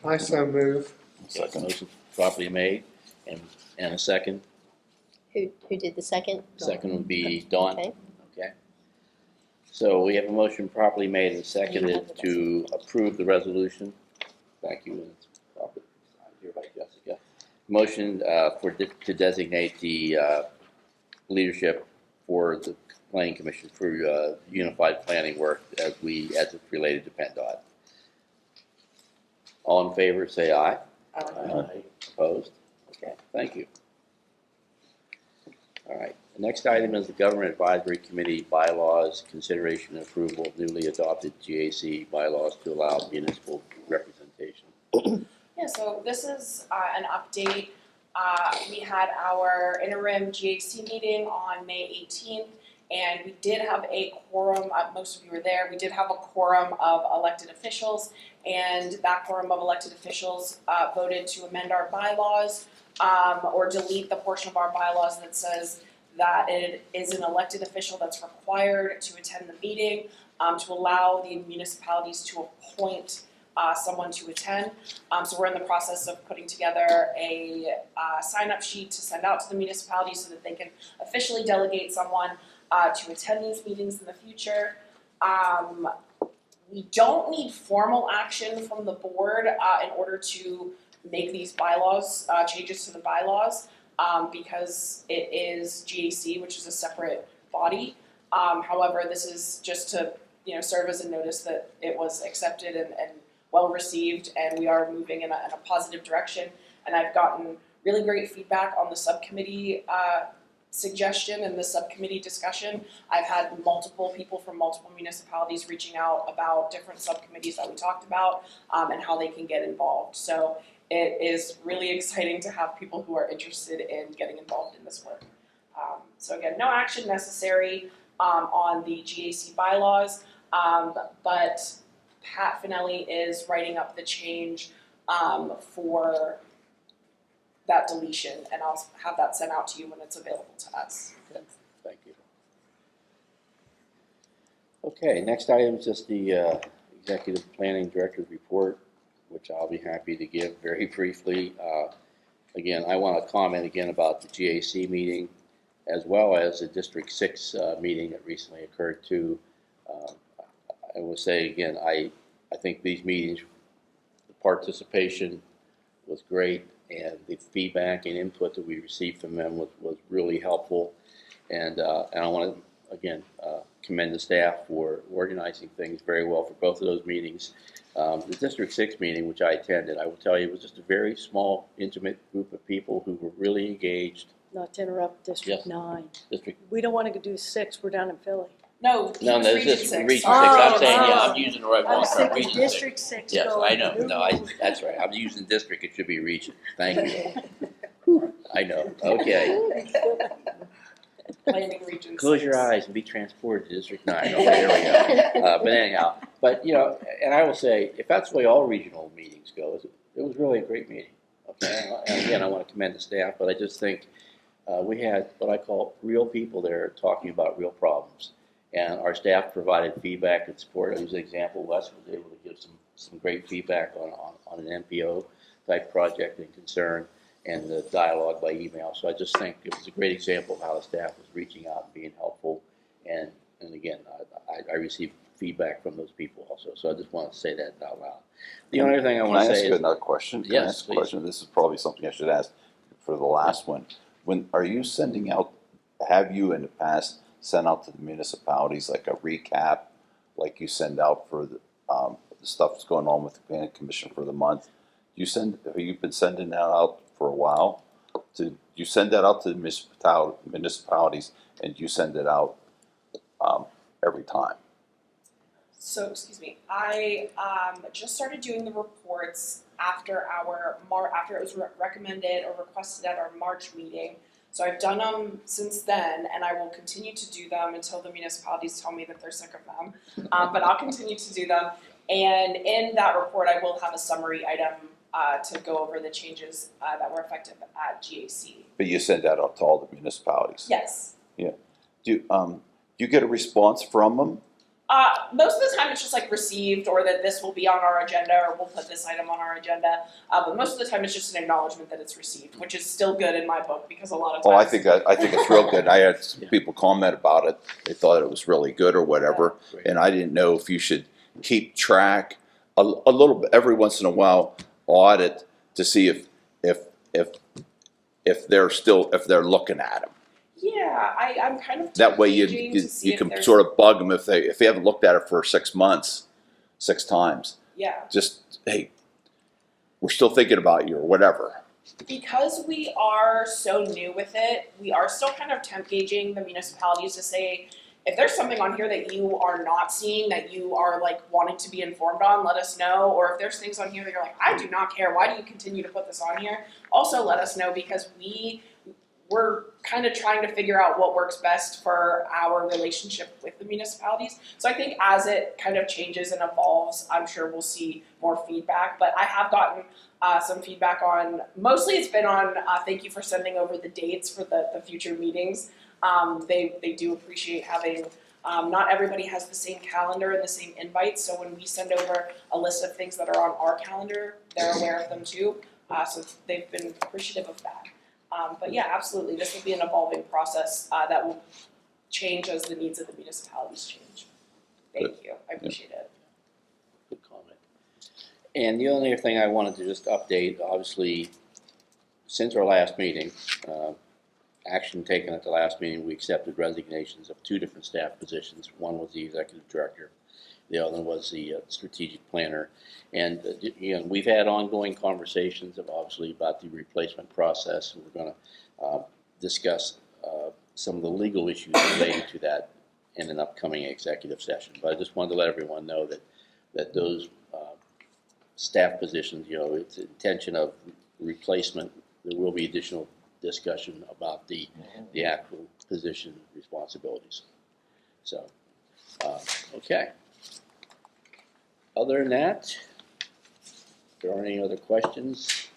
I so move. Okay, motion properly made and a second. Who did the second? Second would be Dawn. Okay. Okay. So we have a motion properly made and seconded to approve the resolution. Thank you, and it's properly signed here by Jessica. Motion to designate the leadership for the Planning Commission for unified planning work as it's related to PennDOT. All in favor, say aye. Aye. Opposed? Okay, thank you. All right, the next item is the Government Advisory Committee bylaws, consideration and approval of newly adopted GAC bylaws to allow municipal representation. Yeah, so this is an update. We had our interim GAC meeting on May 18th, and we did have a quorum, most of you were there, we did have a quorum of elected officials, and that quorum of elected officials voted to amend our bylaws or delete the portion of our bylaws that says that it is an elected official that's required to attend the meeting. to allow the municipalities to appoint someone to attend. So we're in the process of putting together a sign-up sheet to send out to the municipalities so that they can officially delegate someone to attend these meetings in the future. We don't need formal action from the board in order to make these bylaws, changes to the bylaws, because it is GAC, which is a separate body. However, this is just to serve as a notice that it was accepted and well received, and we are moving in a positive direction. And I've gotten really great feedback on the subcommittee suggestion and the subcommittee discussion. I've had multiple people from multiple municipalities reaching out about different subcommittees that we talked about and how they can get involved. So it is really exciting to have people who are interested in getting involved in this work. So again, no action necessary on the GAC bylaws, but Pat Finelli is writing up the change for that deletion, and I'll have that sent out to you when it's available to us. Okay, thank you. Okay, next item is just the Executive Planning Director's report, which I'll be happy to give very briefly. Again, I want to comment again about the GAC meeting, as well as the District 6 meeting that recently occurred too. I will say again, I think these meetings, the participation was great, and the feedback and input that we received from them was really helpful. And I want to again commend the staff for organizing things very well for both of those meetings. The District 6 meeting, which I attended, I will tell you, was just a very small, intimate group of people who were really engaged. Not to interrupt, District Yes. 9. District We don't want to do 6, we're down in Philly. No, No, this this Region is 6. Region 6. Sorry. I'm saying, yeah, oh. I'm using the right I one. was Sorry, thinking Region 6. District 6 Yes, going. I know. No, that's right. I'm using district. It should be region. Thank you. I know. Okay. Planning Region Close 6. your eyes and be transported to District 9. Okay, there we go. But anyhow, and I will say, if that's the way all regional meetings go, it was really a great meeting. Okay, and again, I want to commend the staff, but I just think we had what I call real people there talking about real problems. And our staff provided feedback and support. I'll use an example. Wes was able to give some great feedback on an MPO type project and concern, and the dialogue by email. So I just think it was a great example of how the staff was reaching out and being helpful. And again, I received feedback from those people also. So I just want to say that out loud. The only thing I want to say is... Can I ask another question? Can I Yes, ask a please. question? This is probably something I should ask for the last one. Are you sending out, have you in the past sent out to the municipalities like a recap, like you send out for the stuff that's going on with the planning commission for the month? Have you been sending that out for a while? You send that out to the municipalities, and you send it out every time? So, excuse me, I just started doing the reports after it was recommended or requested at our March meeting. So I've done them since then, and I will continue to do them until the municipalities tell me that they're sick of them. But I'll continue to do them. And in that report, I will have a summary item to go over the changes that were effective at GAC. But you send that out to all the municipalities? Yes. Yeah. Do you get a response from them? Most of the time it's just like received, or that this will be on our agenda, or we'll put this item on our agenda. But most of the time it's just an acknowledgement that it's received, which is still good in my book, because a lot of times. Oh, I think it's real good. I had some people comment about it. They thought it was really good or whatever, and I didn't know if you should keep track a little bit every once in a while, audit to see if they're looking at them. Yeah, I'm kind of That way you can sort of bug them if they haven't looked at it for 6 months, 6 times. Yeah. Just, hey, we're still thinking about you or whatever. Because we are so new with it, we are still kind of temp gauging the municipalities to say, if there's something on here that you are not seeing, that you are like wanting to be informed on, let us know. Or if there's things on here that you're like, I do not care, why do you continue to put this on here? Also let us know, because we're kind of trying to figure out what works best for our relationship with the municipalities. So I think as it kind of changes and evolves, I'm sure we'll see more feedback. But I have gotten some feedback on, mostly it's been on thank you for sending over the dates for the future meetings. They do appreciate having Not everybody has the same calendar and the same invites, so when we send over a list of things that are on our calendar, they're aware of them too. So they've been appreciative of that. But yeah, absolutely, this will be an evolving process that will change as the needs of the municipalities change. Thank you, I appreciate it. Good comment. And the only other thing I wanted to just update, obviously, since our last meeting, action taken at the last meeting, we accepted resignations of 2 different staff positions. One was the executive director, the other was the strategic planner. And we've had ongoing conversations obviously about the replacement process. We're going to discuss some of the legal issues related to that in an upcoming executive session. But I just wanted to let everyone know that those staff positions, it's the intention of replacement. There will be additional discussion about the actual position responsibilities. So, okay. Other than that, if there aren't any other questions,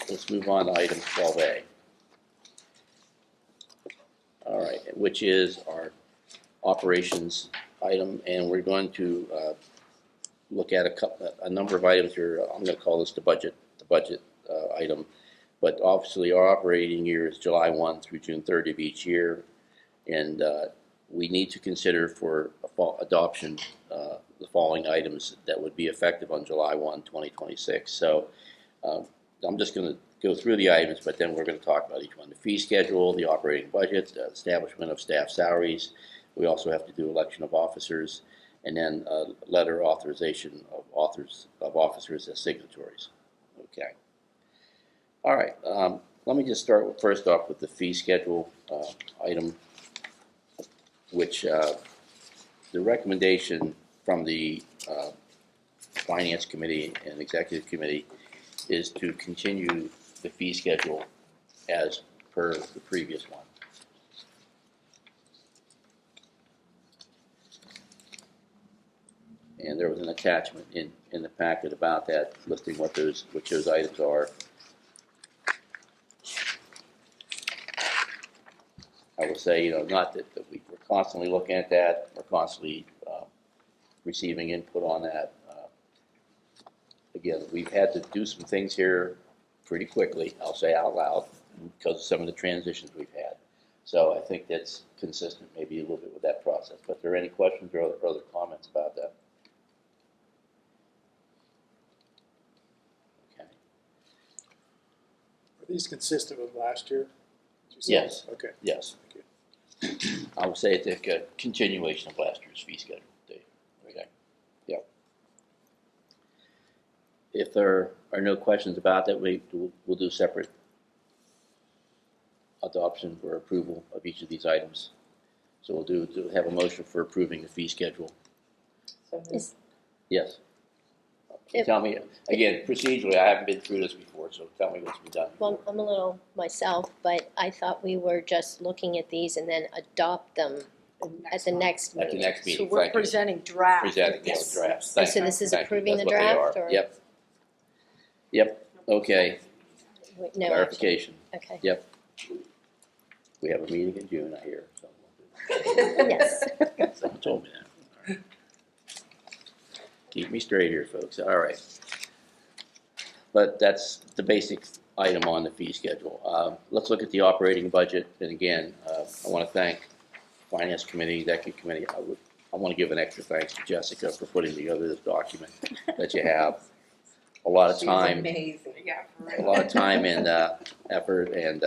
let's move on to item 12A. All right, which is our operations item, and we're going to look at a number of items here. I'm going to call this the budget item. But obviously, our operating year is July 1 through June 30 of each year, and we need to consider for adoption the following items that would be effective on July 1, 2026. So I'm just going to go through the items, but then we're going to talk about each one. The fee schedule, the operating budget, the establishment of staff salaries. We also have to do election of officers, and then letter authorization of officers as signatories. Okay. All right, let me just start first off with the fee schedule item, which the recommendation from the Finance Committee and Executive Committee is to continue the fee schedule as per the previous one. And there was an attachment in the packet about that, listing what those items are. I will say, not that we're constantly looking at that, we're constantly receiving input on that. Again, we've had to do some things here pretty quickly, I'll say out loud, because of some of the transitions we've had. So I think that's consistent maybe a little bit with that process. But are there any questions or other comments about that? Okay. Are these consistent with last year? Yes. Okay. Yes. I would say it's a continuation of last year's fee schedule, Dave. Okay. Yep. If there are no questions about that, we'll do separate adoption or approval of each of these items. So we'll have a motion for approving the fee schedule. Yes. Tell me, again, procedurally, I haven't been through this before, so tell me what's been done. Well, I'm a little myself, but I thought we were just looking at these and then adopt them at the next At the meeting. next meeting, So we're thank you. presenting draft. Presenting Yes. the draft. So Thank you. this is Thank you. approving That's the what they draft, are. or? Yep. Yep, okay, No action. clarification. Okay. Yep. We have a meeting in June, I hear. Yes. Someone told me that. All right. Keep me straight here, folks. All right. But that's the basic item on the fee schedule. Let's look at the operating budget. And again, I want to thank Finance Committee, Executive Committee. I want to give an extra thanks to Jessica for putting together this document that you have. A lot of time. Amazing. Yeah, for A lot of time and effort and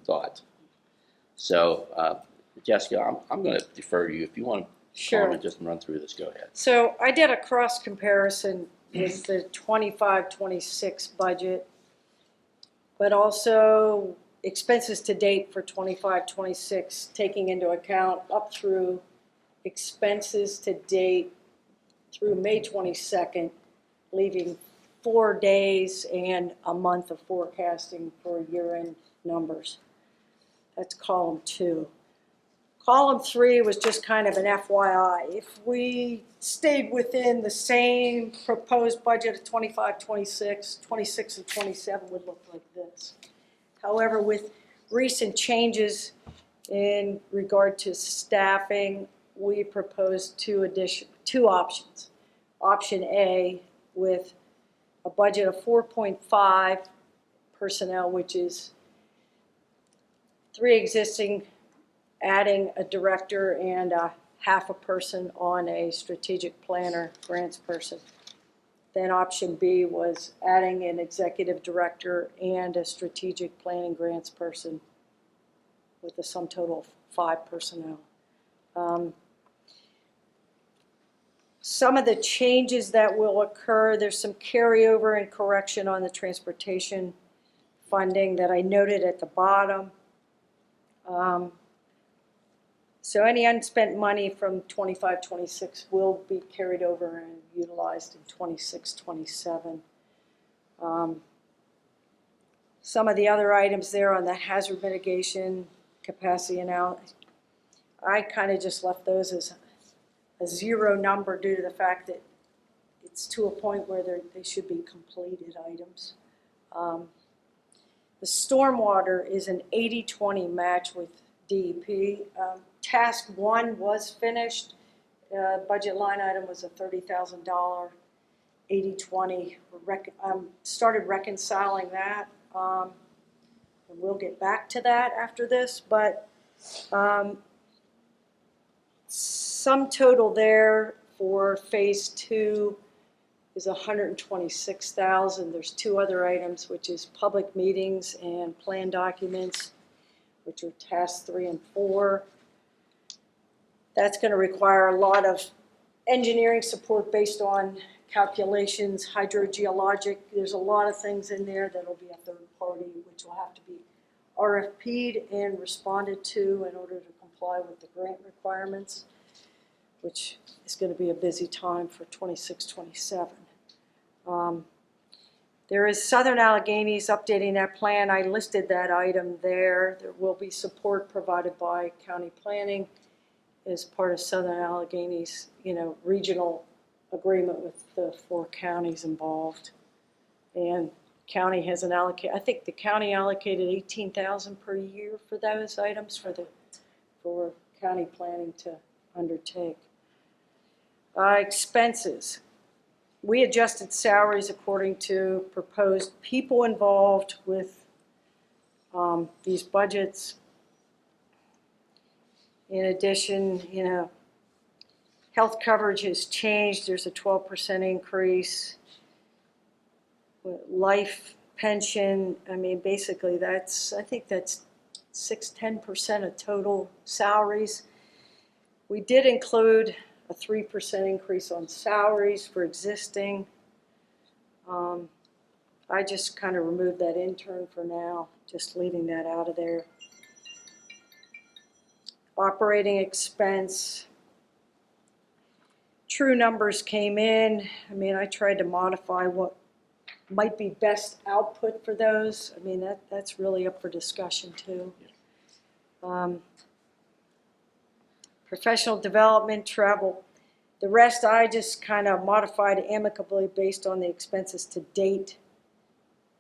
thought. So, Jessica, I'm going to defer to you. If you want to Sure. comment, just run through this, go ahead. So I did a cross comparison with the 25-26 budget, but also expenses to date for 25-26, taking into account up through expenses to date through May 22nd, leaving 4 days and a month of forecasting for year-end numbers. That's column 2. Column 3 was just kind of an FYI. If we stayed within the same proposed budget of 25-26, 26 and 27 would look like this. However, with recent changes in regard to staffing we proposed two options. Option A with a budget of 4.5 personnel, which is 3 existing, adding a director and a half a person on a strategic planner grants person. Then option B was adding an executive director and a strategic planning grants person with a sum total of 5 personnel. Some of the changes that will occur, there's some carryover and correction on the transportation funding that I noted at the bottom. So any unspent money from 25-26 will be carried over and utilized in 26-27. Some of the other items there on the hazard mitigation capacity analysis, I kind of just left those as a 0 number due to the fact that it's to a point where they should be completed items. The stormwater is an 80-20 match with DEP. Task 1 was finished. Budget line item was a $30,000. 80-20. Started reconciling that. And we'll get back to that after this. But sum total there for phase 2 is $126,000. There's 2 other items, which is public meetings and plan documents, which are tasks 3 and 4. That's going to require a lot of engineering support based on calculations, hydrogeologic. There's a lot of things in there that'll be a third party, which will have to be RFP'd and responded to in order to comply with the grant requirements, which is going to be a busy time for 26-27. There is Southern Alleghenies updating that plan. I listed that item there. There will be support provided by county planning as part of Southern Alleghenies, regional agreement with the 4 counties involved. And county has an I think the county allocated $18,000 per year for those items for county planning to undertake. Expenses. We adjusted salaries according to proposed people involved with these budgets. In addition, health coverage has changed. There's a 12% increase. Life pension, basically I think that's 6-10% of total salaries. We did include a 3% increase on salaries for existing. I just kind of removed that intern for now, just leaving that out of there. Operating expense, true numbers came in. I tried to modify what might be best output for those. That's really up for discussion too. Professional development, travel. The rest I just kind of modified amicably based on the expenses to date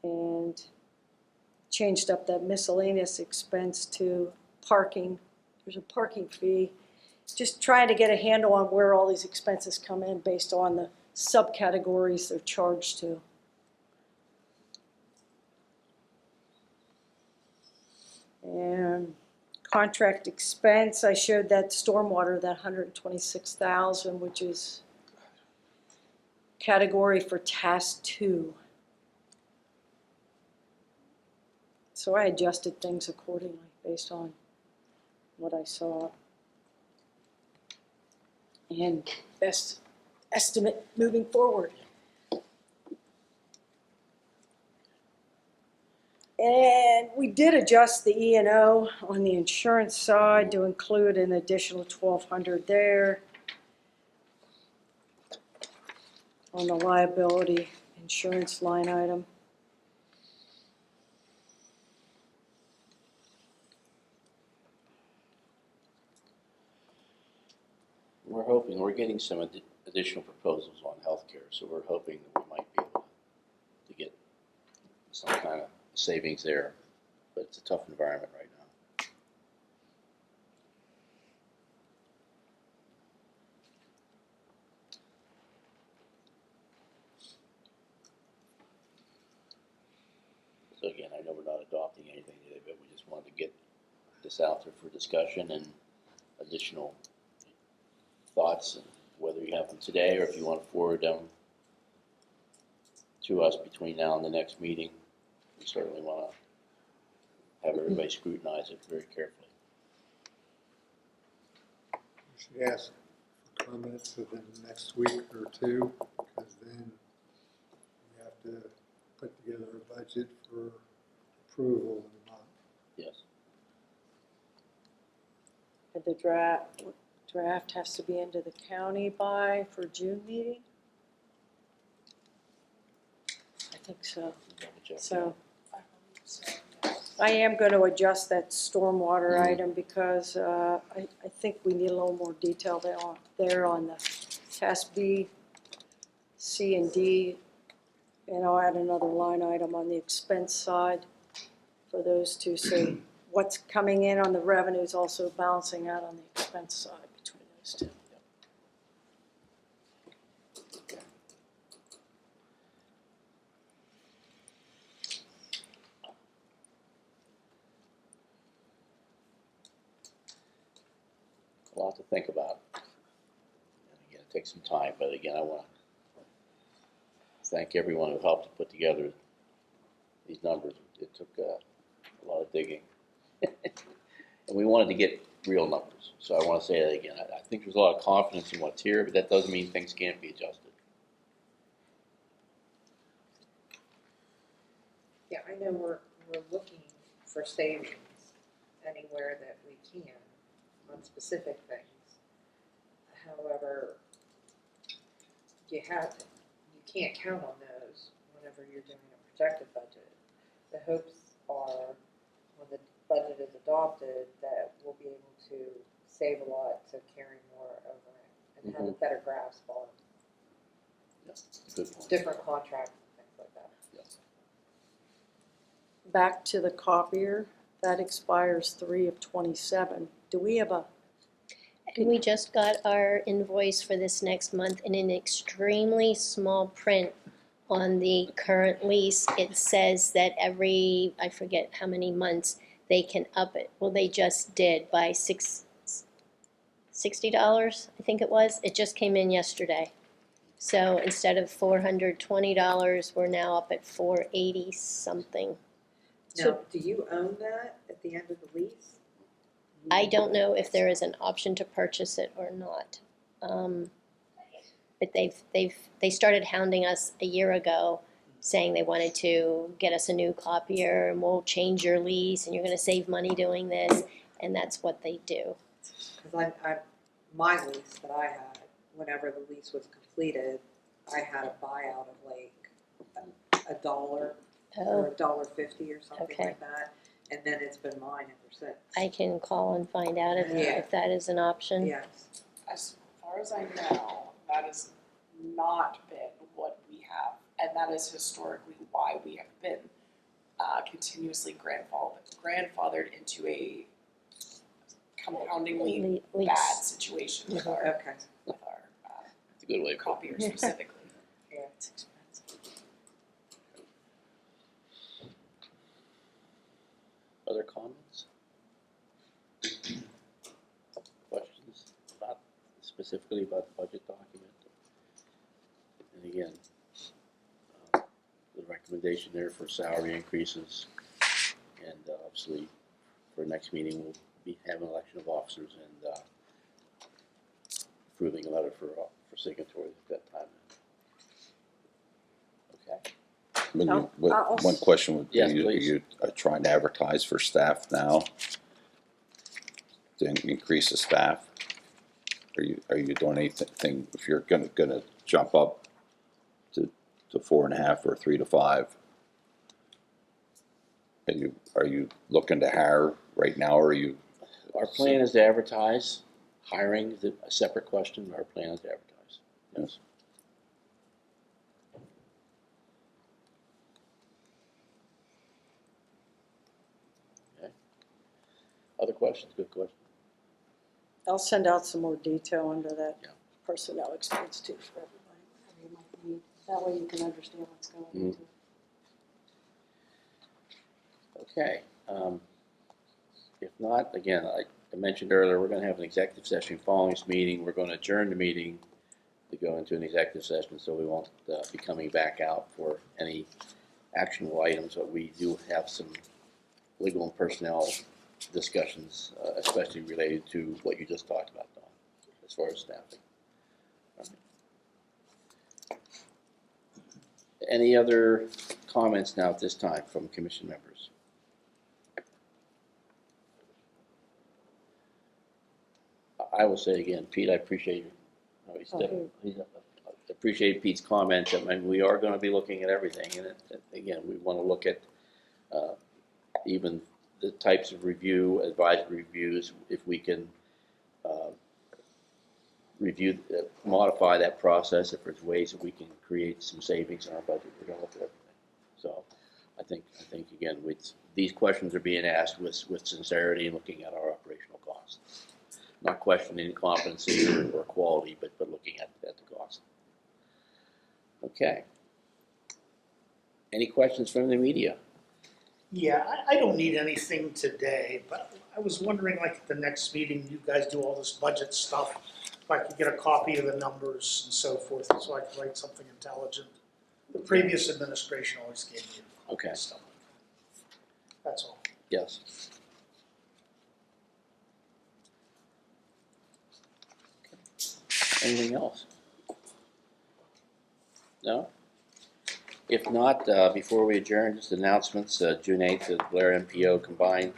and changed up that miscellaneous expense to parking. There's a parking fee. Just trying to get a handle on where all these expenses come in based on the subcategories they're charged to. And contract expense, I showed that stormwater, that $126,000, which is category for task 2. So I adjusted things accordingly based on what I saw. And best estimate moving forward. And we did adjust the E&O on the insurance side to include an additional $1,200 there. On the liability insurance line item. We're hoping, we're getting some additional proposals on healthcare, so we're hoping that we might be able to get some kind of savings there, but it's a tough environment right now. So again, I know we're not adopting anything today, but we just wanted to get this out there for discussion and additional thoughts, whether you have them today or if you want to forward them to us between now and the next meeting. We certainly want to have everybody scrutinize it very carefully. We should ask for comments within the next week or two, because then we have to put together a budget for approval in a month. Yes. And the draft has to be into the county for June meeting? I think so. Double check. So I am going to adjust that stormwater item because I think we need a little more detail there on the task B, C, and D. And I'll add another line item on the expense side for those two. So what's coming in on the revenue is also balancing out on the expense side between those two. A lot to think about. And again, it takes some time, but again, I want to thank everyone who helped to put together these numbers. It took a lot of digging. And we wanted to get real numbers. So I want to say that again. I think there's a lot of confidence in what's here, but that doesn't mean things can't be adjusted. Yeah, I know we're looking for savings anywhere that we can on specific things. However, you can't count on those whenever you're doing a projected budget. The hopes are when the budget is adopted that we'll be able to save a lot to carry more over it and have a better grasp on Good point. different contracts and things like that. Back to the copier, that expires 3/27. Do we have a, And we just got our invoice for this next month, and in extremely small print on the current lease, it says that every, I forget how many months, they can up it. Well, they just did by $60, I think it was. It just came in yesterday. So instead of $420, we're now up at $480 something. Now, do you own that at the end of the lease? I don't know if there is an option to purchase it or not. But they started hounding us a year ago, saying they wanted to get us a new copier and we'll change your lease and you're going to save money doing this, and that's what they do. Because my lease that I had, whenever the lease was completed, I had a buyout of like $1 or $1.50 or something Okay. like that, and then it's been mine ever since. I can call and find out if that is an option. Yes. As far as I know, that has not been what we have, and that is historically why we have been continuously grandfathered into a compoundingly Lease. bad situation with our Okay. It's a good way of copier specifically. Yeah. It's expensive. Other comments? Questions specifically about the budget document? And again, the recommendation there for salary increases, and obviously for next meeting we'll be having election of officers and approving a letter for signatories at that time. Okay. One question would be, Yes, are please. you trying to advertise for staff now? To increase the staff? Are you doing anything, if you're gonna jump up to 4.5 or 3 to 5? Are you looking to hire right now, or are you? Our plan is to advertise. Hiring is a separate question. Our plan is to advertise. Yes. Okay. Other questions? Good question. I'll send out some more detail under that Yeah. personnel expense too for everybody, whatever you might need. That way you can understand what's going into it. Okay. If not, again, I mentioned earlier, we're gonna have an executive session following this meeting. We're gonna adjourn the meeting to go into an executive session, so we won't be coming back out for any actionable items, but we do have some legal and personnel discussions, especially related to what you just talked about, Don, as far as staffing. All right. Any other comments now at this time from commission members? I will say again, Pete, I appreciate you. Appreciate Pete's comments. I mean, we are going to be looking at everything, and again, we want to look at even the types of review, advisory reviews, if we can review, modify that process. If there's ways that we can create some savings in our budget, we're going to look at everything. So, I think again, these questions are being asked with sincerity and looking at our operational costs. Not questioning competency or quality, but looking at the cost. Okay. Any questions from the media? Yeah, I don't need anything today, but I was wondering, like, at the next meeting, you guys do all this budget stuff, if I could get a copy of the numbers and so forth, so I could write something intelligent. The previous administration always gave me Okay. stuff like that. That's all. Yes. Anything else? No? If not, before we adjourn, just announcements, June 8th, the Blair MPO Combined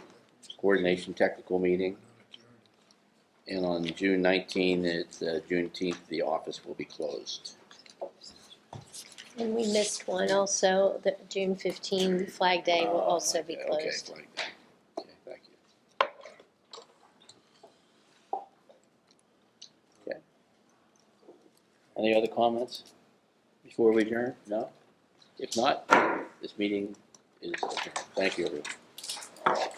Coordination Technical Meeting. And on June 19th, it's Juneteenth, the office will be closed. And we missed one also, the June 15 Flag Day will also be closed. Okay, fine. Okay, thank you. Okay. Any other comments before we adjourn? No? If not, this meeting is adjourned. Thank you, everyone.